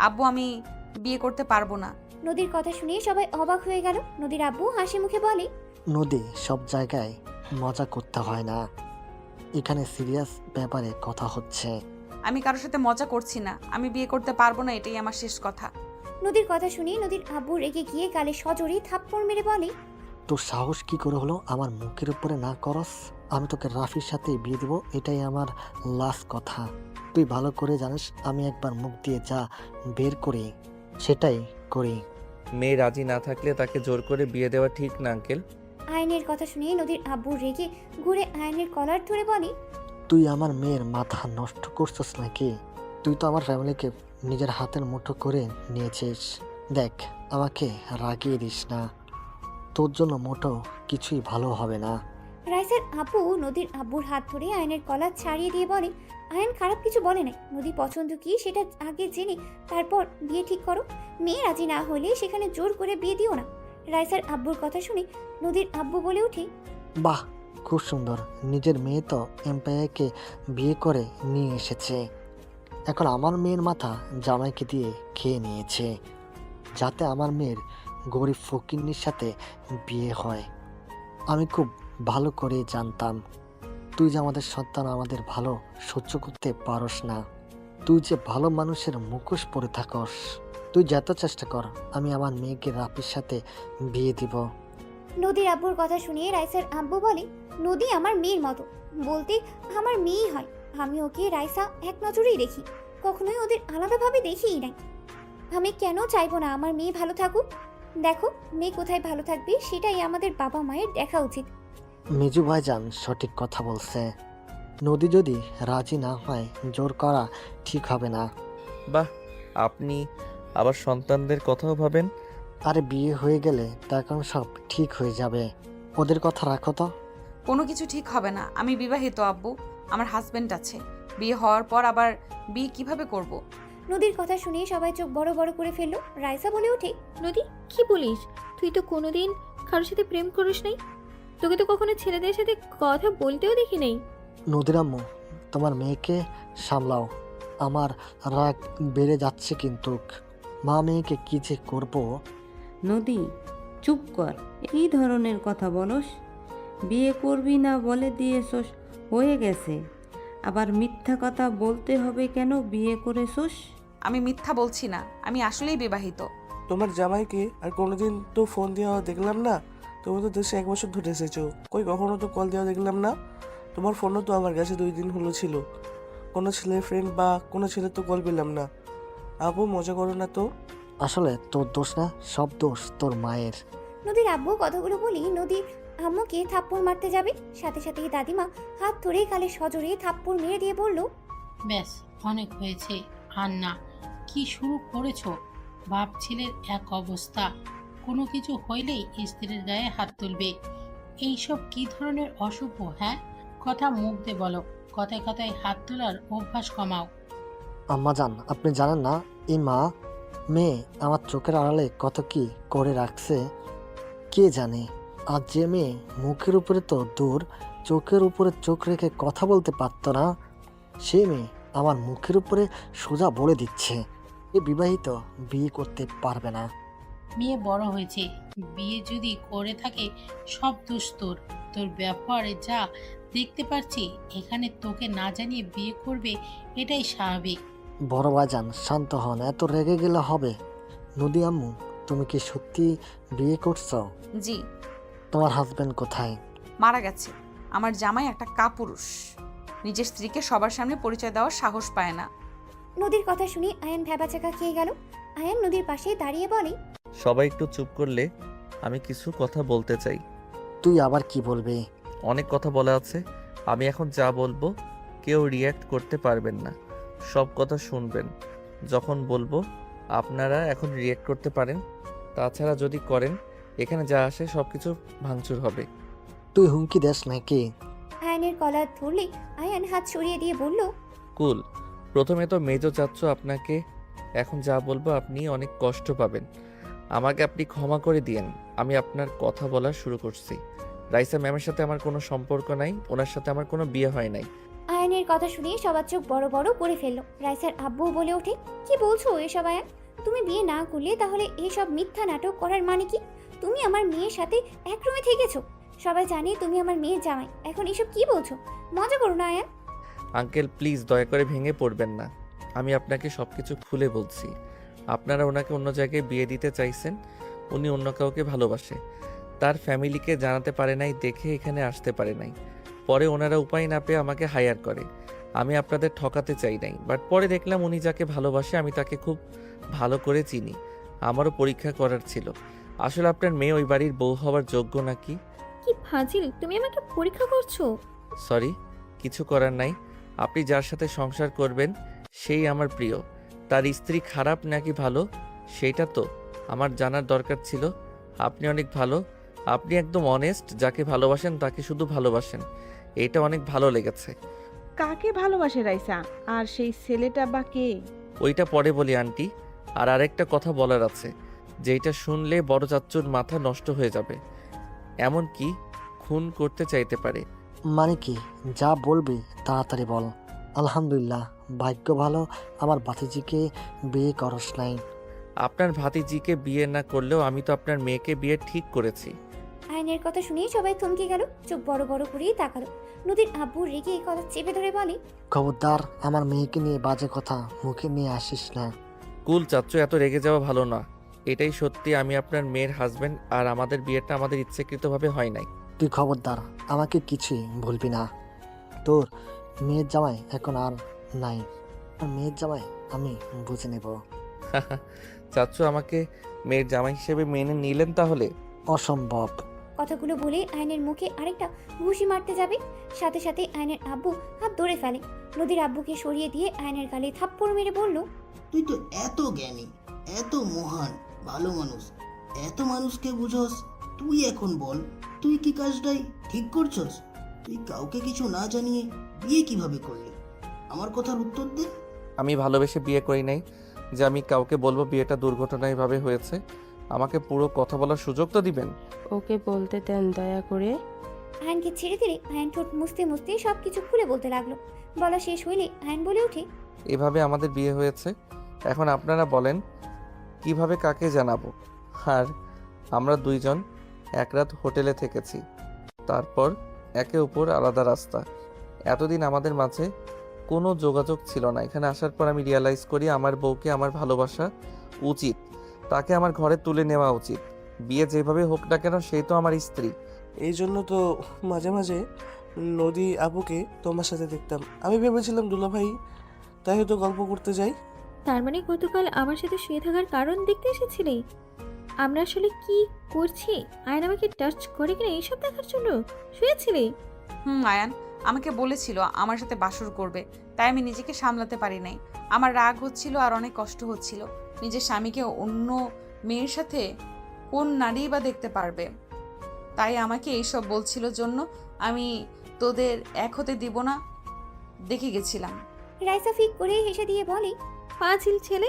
আব্বু, আমি বিয়ে করতে পারবো না। নদীর কথা শুনে সবাই অবাক হয়ে গেল। নদীর আব্বু হাসি মুখে বলে, নদী, সব জায়গায় মজা করতে হয় না, এখানে সিরিয়াস ব্যাপারে কথা হচ্ছে। আমি কারোর সাথে মজা করছি না, আমি বিয়ে করতে পারবো না, এটাই আমার শেষ কথা। নদীর কথা শুনে নদীর আব্বু রেগে গিয়ে গালে সজোরে থাপ্পড় মেরে বলে, তোর সাহস কি করে হলো আমার মুখের উপরে না করস? আমি তোকে রাফির সাথে বিয়ে দেবো, এটাই আমার লাস্ট কথা। তুই ভালো করে জানিস আমি একবার মুখ দিয়ে যা বের করি সেটাই করি। মেয়ে রাজি না থাকলে তাকে জোর করে বিয়ে দেওয়া ঠিক না আঙ্কেল। আয়নের কথা শুনে নদীর আব্বু রেগে ঘুরে আয়নের কলার ধরে বলে, তুই আমার মেয়ের মাথা নষ্ট করছিস নাকি? তুই তো আমার ফ্যামিলিকে নিজের হাতের মুঠো করে নিয়েছিস। দেখ, আমাকে রাগিয়ে দিস না, তোর জন্য মোটো কিছুই ভালো হবে না। রাইসার আব্বু নদীর আব্বুর হাত ধরে আয়নের কলার ছাড়িয়ে দিয়ে বলে, আয়ন খারাপ কিছু বলে নাই, নদী পছন্দ কি সেটা আগে জেনে তারপর বিয়ে ঠিক করো। মেয়ে রাজি না হলে সেখানে জোর করে বিয়ে দিও না। রাইসার আব্বুর কথা শুনে নদীর আব্বু বলে ওঠে, বাহ, খুব সুন্দর। নিজের মেয়ে তো এম্পায়ারকে বিয়ে করে নিয়ে এসেছে, এখন আমার মেয়ের মাথা জামাইকে দিয়ে খেয়ে নিয়েছে, যাতে আমার মেয়ের গরিব ফকিন্নির সাথে বিয়ে হয়। আমি খুব ভালো করে জানতাম তুই যে আমাদের সন্তান আমাদের ভালো সহ্য করতে পারস না। তুই যে ভালো মানুষের মুখোশ পরে থাকস। তুই যত চেষ্টা কর, আমি আমার মেয়েকে রাফির সাথে বিয়ে দিব। নদীর আব্বুর কথা শুনিয়ে রাইসার আব্বু বলে, নদী আমার মেয়ের মতো, বলতে আমার মেয়েই হয়। আমি ওকে রাইসা এক নজরেই দেখি, কখনোই ওদের আলাদাভাবে দেখিই নাই। আমি কেন চাইবো না আমার মেয়ে ভালো থাকুক? দেখো, মেয়ে কোথায় ভালো থাকবে সেটাই আমাদের বাবা মায়ের দেখা উচিত। মেজু ভাইজান সঠিক কথা বলছে। নদী যদি রাজি না হয় জোর করা ঠিক হবে না। বাহ, আপনি আবার সন্তানদের কথাও ভাবেন। আরে বিয়ে হয়ে গেলে তখন সব ঠিক হয়ে যাবে। ওদের কথা রাখো তো। কোনো কিছু ঠিক হবে না, আমি বিবাহিত আব্বু, আমার হাজবেন্ড আছে। বিয়ে হওয়ার পর আবার বিয়ে কিভাবে করব? নদীর কথা শুনে সবাই চোখ বড় বড় করে ফেললো। রাইসা বলে ওঠে, নদী, কি বলিস? তুই তো কোনোদিন কারোর সাথে প্রেম করিস নাই, তোকে তো কখনো ছেলেদের সাথে কথা বলতেও দেখি নাই। নদীর আম্মু, তোমার মেয়েকে সামলাও। আমার রাগ বেড়ে যাচ্ছে কিন্তু। মা মেয়েকে কি যে করবো। নদী, চুপ কর। এই ধরনের কথা বলস? বিয়ে করবি না বলে দিয়েছস, হয়ে গেছে। আবার মিথ্যা কথা বলতে হবে কেন? বিয়ে করেছস। আমি মিথ্যা বলছি না, আমি আসলেই বিবাহিত। তোমার জামাইকে আর কোনোদিন তো ফোন দেওয়া দেখলাম না। তুমি তো দেশে 1 বছর ধরে এসেছো, কই কখনো তো কল দেওয়া দেখলাম না। তোমার ফোনও তো আমার কাছে 2 দিন হলো ছিল। কোনো ছেলের ফ্রেন্ড বা কোনো ছেলে তো কল পেলাম না। আপু মজা করো না তো। আসলে তোর দোষ না, সব দোষ তোর মায়ের। নদীর আব্বু কথাগুলো বলি নদীর আম্মুকে থাপ্পড় মারতে যাবে, সাথে সাথেই দাদিমা হাত ধরে গালে সজোরে থাপ্পড় মেরে দিয়ে বলল, ব্যাস, অনেক হয়েছে। আর না, কি শুরু করেছো? বাপ ছেলের এক অবস্থা, কোনো কিছু হইলেই স্ত্রীর গায়ে হাত তুলবে। এইসব কি ধরনের অশুভ? হ্যাঁ, কথা মুখ দিয়ে বলো, কথায় কথায় হাত তোলার অভ্যাস কমাও। আম্মাজান, আপনি জানেন না এই মা মেয়ে আমার চোখের আড়ালে কত কি করে রাখছে। কে জানে, আজ যে মেয়ে মুখের উপরে তো দূর, চোখের উপরে চোখ রেখে কথা বলতে পারতো না, সে মেয়ে আমার মুখের উপরে সোজা বলে দিচ্ছে এ বিবাহিত, বিয়ে করতে পারবে না। মেয়ে বড় হয়েছে, বিয়ে যদি করে থাকে সব দোষ তোর। তোর ব্যবহারে যা দেখতে পাচ্ছি, এখানে তোকে না জানিয়ে বিয়ে করবে, এটাই স্বাভাবিক। বড় ভাইজান শান্ত হন, এত রেগে গেলে হবে। নদী আম্মু, তুমি কি সত্যি বিয়ে করছো? জি। তোমার হাজবেন্ড কোথায়? মারা গেছে। আমার জামাই একটা কাপুরুষ, নিজের স্ত্রীকে সবার সামনে পরিচয় দেওয়ার সাহস পায় না। নদীর কথা শুনে আয়ান ভ্যাবাচাকা খেয়ে গেল। আয়ান নদীর পাশে দাঁড়িয়ে বলে, সবাই একটু চুপ করলে আমি কিছু কথা বলতে চাই। তুই আবার কি বলবি? অনেক কথা বলা আছে, আমি এখন যা বলবো কেউ রিয়্যাক্ট করতে পারবেন না, সব কথা শুনবেন। যখন বলবো আপনারা এখন রিয়্যাক্ট করতে পারেন, তাছাড়া যদি করেন এখানে যা আসে সব কিছু ভাঙচুর হবে। তুই হুমকি দেস নাকি? আয়ানের কলার ধরলে আয়ান হাত সরিয়ে দিয়ে বলল, কুল। প্রথমে তো মেজো চাচ্ছ আপনাকে, এখন যা বলবো আপনি অনেক কষ্ট পাবেন, আমাকে আপনি ক্ষমা করে দিয়েন। আমি আপনার কথা বলা শুরু করছি। রাইসা ম্যামের সাথে আমার কোনো সম্পর্ক নাই, ওনার সাথে আমার কোনো বিয়ে হয় নাই। আয়ানের কথা শুনে সবার চোখ বড় বড় করে ফেললো। রাইসার আব্বু বলে ওঠে, কি বলছো এসব আয়ান? তুমি বিয়ে না করলে তাহলে এসব মিথ্যা নাটক করার মানে কি? তুমি আমার মেয়ের সাথে এক রুমে থেকেছো, সবাই জানে তুমি আমার মেয়ের জামাই, এখন এসব কি বলছো? মজা করো না আয়ান। আঙ্কেল প্লিজ দয়া করে ভেঙে পড়বেন না, আমি আপনাকে সব কিছু খুলে বলছি। আপনারা ওনাকে অন্য জায়গায় বিয়ে দিতে চাইছেন, উনি অন্য কাউকে ভালোবাসে, তার ফ্যামিলিকে জানাতে পারে নাই দেখে এখানে আসতে পারে নাই। পরে ওনারা উপায় না পেয়ে আমাকে হায়ার করে। আমি আপনাদের ঠকাতে চাই নাই, বাট পরে দেখলাম উনি যাকে ভালোবাসে আমি তাকে খুব ভালো করে চিনি, আমারও পরীক্ষা করার ছিল আসলে আপনার মেয়ে ওই বাড়ির বউ হওয়ার যোগ্য নাকি। কি ফাজিল, তুমি আমাকে পরীক্ষা করছো? সরি, কিছু করার নাই। আপনি যার সাথে সংসার করবেন সেই আমার প্রিয়, তার স্ত্রী খারাপ নাকি ভালো সেইটা তো আমার জানার দরকার ছিল। আপনি অনেক ভালো, আপনি একদম অনেস্ট, যাকে ভালোবাসেন তাকে শুধু ভালোবাসেন, এটা অনেক ভালো লেগেছে। কাকে ভালোবাসে রাইসা? আর সেই ছেলেটা বা কে? ওইটা পরে বলি আন্টি। আর আরেকটা কথা বলার আছে, যেটা শুনলে বড় চাচ্চুর মাথা নষ্ট হয়ে যাবে, এমন কি খুন করতে চাইতে পারে। মানে কি? যা বলবি তাড়াতাড়ি বল। আলহামদুলিল্লাহ, ভাগ্য ভালো আমার ভাতিজিকে বিয়ে করস নাই। আপনার ভাতিজিকে বিয়ে না করলেও আমি তো আপনার মেয়েকে বিয়ে ঠিক করেছি। আয়নের কথা শুনেই সবাই থমকে গেল, চোখ বড় বড় করেই তাকালো। নদীর আব্বু রেগে এই কথা চেপে ধরে বলে, খবরদার আমার মেয়েকে নিয়ে বাজে কথা মুখে নিয়ে আসিস না। কুল চাচ্চু, এত রেগে যাওয়া ভালো না। এটাই সত্যি, আমি আপনার মেয়ের হাজবেন্ড, আর আমাদের বিয়েটা আমাদের ইচ্ছাকৃতভাবে হয় নাই। তুই খবরদার আমাকে কিছুই বলবি না। তোর মেয়ের জামাই এখন আর নাই, আর মেয়ের জামাই আমি বুঝে নেব। চাচ্চু আমাকে মেয়ের জামাই হিসেবে মেনে নিলেন তাহলে? অসম্ভব। কথাগুলো বলে আয়নের মুখে আরেকটা ঘুষি মারতে যাবে, সাথে সাথে আয়নের আব্বু হাত ধরে ফেলে। নদীর আব্বুকে সরিয়ে দিয়ে আয়নের গালে থাপ্পড় মেরে বলল, তুই তো এত জ্ঞানী, এত মহান, ভালো মানুষ, এত মানুষকে বুঝোস, তুই এখন বল তুই কি কাজটাই ঠিক করছস? তুই কাউকে কিছু না জানিয়ে বিয়ে কিভাবে করলি? আমার কথার উত্তর দে। আমি ভালোবেসে বিয়ে করি নাই যে আমি কাউকে বলবো বিয়েটা দুর্ঘটনায়ভাবে হয়েছে। আমাকে পুরো কথা বলার সুযোগ তো দিবেন। ওকে বলতে দেন দয়া করে। আয়নকে ছেড়ে দিলে আয়ন ঠোঁট মুছতে মুছতে সবকিছু খুলে বলতে লাগলো। বলা শেষ হইলে আয়ন বলে ওঠে, এভাবে আমাদের বিয়ে হয়েছে, এখন আপনারা বলেন কিভাবে কাকে জানাবো। আর আমরা দুইজন এক রাত হোটেলে থেকেছি, তারপর একে অপর আলাদা রাস্তা। এতদিন আমাদের মাঝে কোনো যোগাযোগ ছিল না। এখানে আসার পর আমি রিয়ালাইজ করি আমার বউকে আমার ভালোবাসা উচিত, তাকে আমার ঘরে তুলে নেওয়া উচিত। বিয়ে যেভাবে হোক না কেন, সেই তো আমার স্ত্রী। এই জন্য তো মাঝে মাঝে নদী আপুকে তোমার সাথে দেখতাম। আমি ভেবেছিলাম দুলাভাই, তাই হয়তো গল্প করতে যাই। তার মানে গতকাল আমার সাথে শুয়ে থাকার কারণ দেখতে এসেছিলি? আমরা আসলে কি করছি, আয়ন আমাকে টাচ করে কিনা এইসব দেখার জন্য শুয়েছিলি? আয়ান আমাকে বলেছিল আমার সাথে বাসর করবে, তাই আমি নিজেকে সামলাতে পারি নাই। আমার রাগ হচ্ছিল আর অনেক কষ্ট হচ্ছিল। নিজের স্বামীকে অন্য মেয়ের সাথে কোন নারী বা দেখতে পারবে, তাই আমাকে এইসব বলছিল জন্য আমি তোদের এক হতে দিব না দেখে গেছিলাম। রাইসা ফিক করে হেসে দিয়ে বলে, পাঁচিল ছেলে,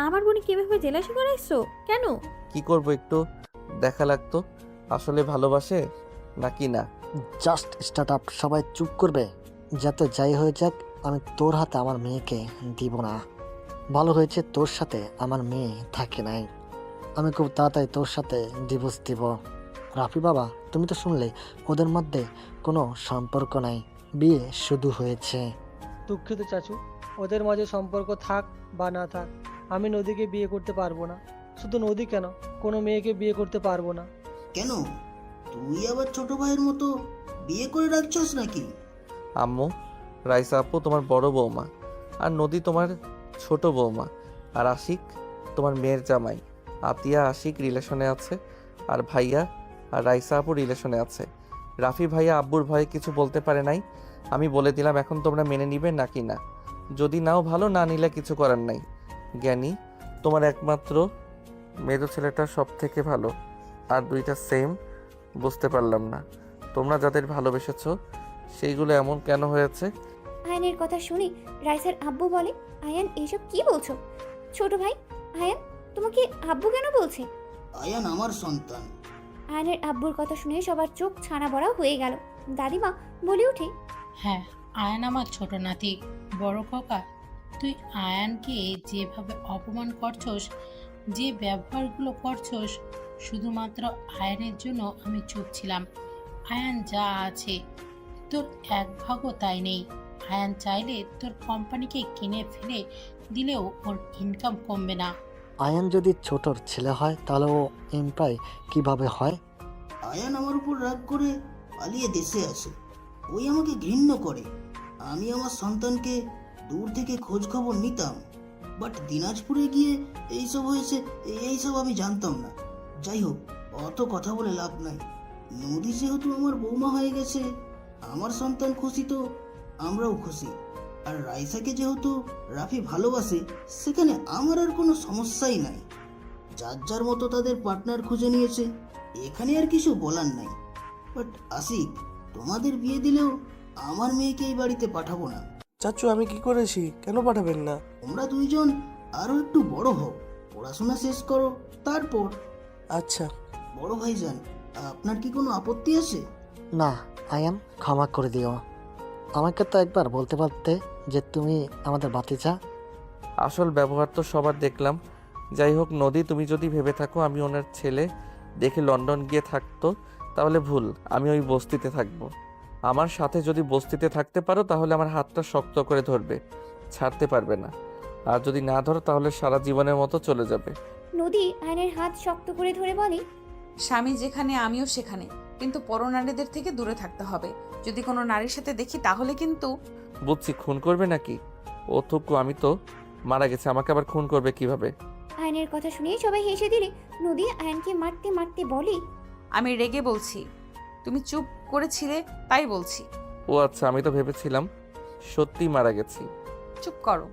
আমার বোনে কিভাবে জেলাসি করাইছো কেন? কি করব, একটু দেখা লাগতো আসলে ভালোবাসে নাকি না। জাস্ট স্টার্ট আপ, সবাই চুপ করবে। যাতে যাই হয়ে যাক, আমি তোর হাতে আমার মেয়েকে দিব না। ভালো হয়েছে তোর সাথে আমার মেয়ে থাকে নাই। আমি খুব তাড়াতাড়ি তোর সাথে ডিভোর্স দিব। রাফি বাবা, তুমি তো শুনলে ওদের মধ্যে কোনো সম্পর্ক নাই, বিয়ে শুধু হয়েছে। দুঃখিত চাচু, ওদের মাঝে সম্পর্ক থাক বা না থাক, আমি নদীকে বিয়ে করতে পারবো না। শুধু নদী কেন, কোনো মেয়েকে বিয়ে করতে পারবো না। কেন, তুই আবার ছোট ভাইয়ের মতো বিয়ে করে রাখছস নাকি? আম্মু, রাইসা আপু তোমার বড় বৌমা, আর নদী তোমার ছোট বৌমা, আর আশিক তোমার মেয়ের জামাই। আতিয়া আশিক রিলেশনে আছে, আর ভাইয়া আর রাইসা আপু রিলেশনে আছে। রাফি ভাইয়া আব্বুর ভয়ে কিছু বলতে পারে নাই। আমি বলে দিলাম, এখন তোমরা মেনে নিবে নাকি না। যদি নাও ভালো, না নিলে কিছু করার নাই। জ্ঞানী, তোমার একমাত্র মেয়ে ছেলেটা সব থেকে ভালো, আর দুইটা সেম। বুঝতে পারলাম না তোমরা যাদের ভালোবেসেছো সেইগুলো এমন কেন হয়েছে। আয়নের কথা শুনে রাইসার আব্বু বলে, আয়ান এসব কি বলছো? ছোট ভাই, আয়ান তোমাকে আব্বু কেন বলছে? আয়ান আমার সন্তান। আয়নের আব্বুর কথা শুনে সবার চোখ ছানা বড়া হয়ে গেল। দাদিমা বলে ওঠে, হ্যাঁ, আয়ান আমার ছোট নাতি। বড় খোকা, তুই আয়ানকে যেভাবে অপমান করছস, যে ব্যবহারগুলো করছস, শুধুমাত্র আয়ানের জন্য আমি চুপ ছিলাম। আয়ান যা আছে তোর এক ভাগও তাই নেই। আয়ান চাইলে তোর কোম্পানিকে কিনে ফেলে দিলেও ওর ইনকাম কমবে না। আয়ান যদি ছোটর ছেলে হয়, তাহলে ও এমপ্লয় কিভাবে হয়? আয়ান আমার উপর রাগ করে পালিয়ে দেশে আসে। ওই আমাকে ঘৃণ্য করে। আমি আমার সন্তানকে দূর থেকে খোঁজ খবর নিতাম, বাট দিনাজপুরে গিয়ে এইসব হয়েছে, এইসব আমি জানতাম না। যাই হোক, অত কথা বলে লাভ নাই। নদী যেহেতু আমার বৌমা হয়ে গেছে, আমার সন্তান খুশি তো আমরাও খুশি। আর রাইসাকে যেহেতু রাফি ভালোবাসে, সেখানে আমার আর কোনো সমস্যাই নাই। যার যার মতো তাদের পার্টনার খুঁজে নিয়েছে, এখানে আর কিছু বলার নাই। বাট আশিক, তোমাদের বিয়ে দিলেও আমার মেয়েকে এই বাড়িতে পাঠাবো না। চাচু, আমি কি করেছি? কেন পাঠাবেন না? তোমরা দুইজন আরো একটু বড় হও, পড়াশোনা শেষ করো, তারপর। আচ্ছা বড় ভাইজান, আপনার কি কোনো আপত্তি আছে? না আয়ান, ক্ষমা করে দিও। আমাকে তো একবার বলতে পারতে যে তুমি আমাদের ভাতিজা। আসল ব্যবহার তো সবার দেখলাম। যাই হোক নদী, তুমি যদি ভেবে থাকো আমি ওনার ছেলে দেখে লন্ডন গিয়ে থাকতো, তাহলে ভুল। আমি ওই বস্তিতে থাকবো। আমার সাথে যদি বস্তিতে থাকতে পারো, তাহলে আমার হাতটা শক্ত করে ধরবে, ছাড়তে পারবে না। আর যদি না ধরো, তাহলে সারা জীবনের মতো চলে যাবে। নদী আয়নের হাত শক্ত করে ধরে বলে, স্বামী যেখানে আমিও সেখানে, কিন্তু পরনারীদের থেকে দূরে থাকতে হবে। যদি কোনো নারীর সাথে দেখি তাহলে কিন্তু। বুঝছি, খুন করবে নাকি? ও থুকু, আমি তো মারা গেছে, আমাকে আবার খুন করবে কিভাবে? আয়নের কথা শুনে সবাই হেসে দিলে নদী আয়নকে মারতে মারতে বলে, আমি রেগে বলছি, তুমি চুপ করেছিলে তাই বলছি। ও আচ্ছা, আমি তো ভেবেছিলাম সত্যি মারা গেছি। চুপ করো।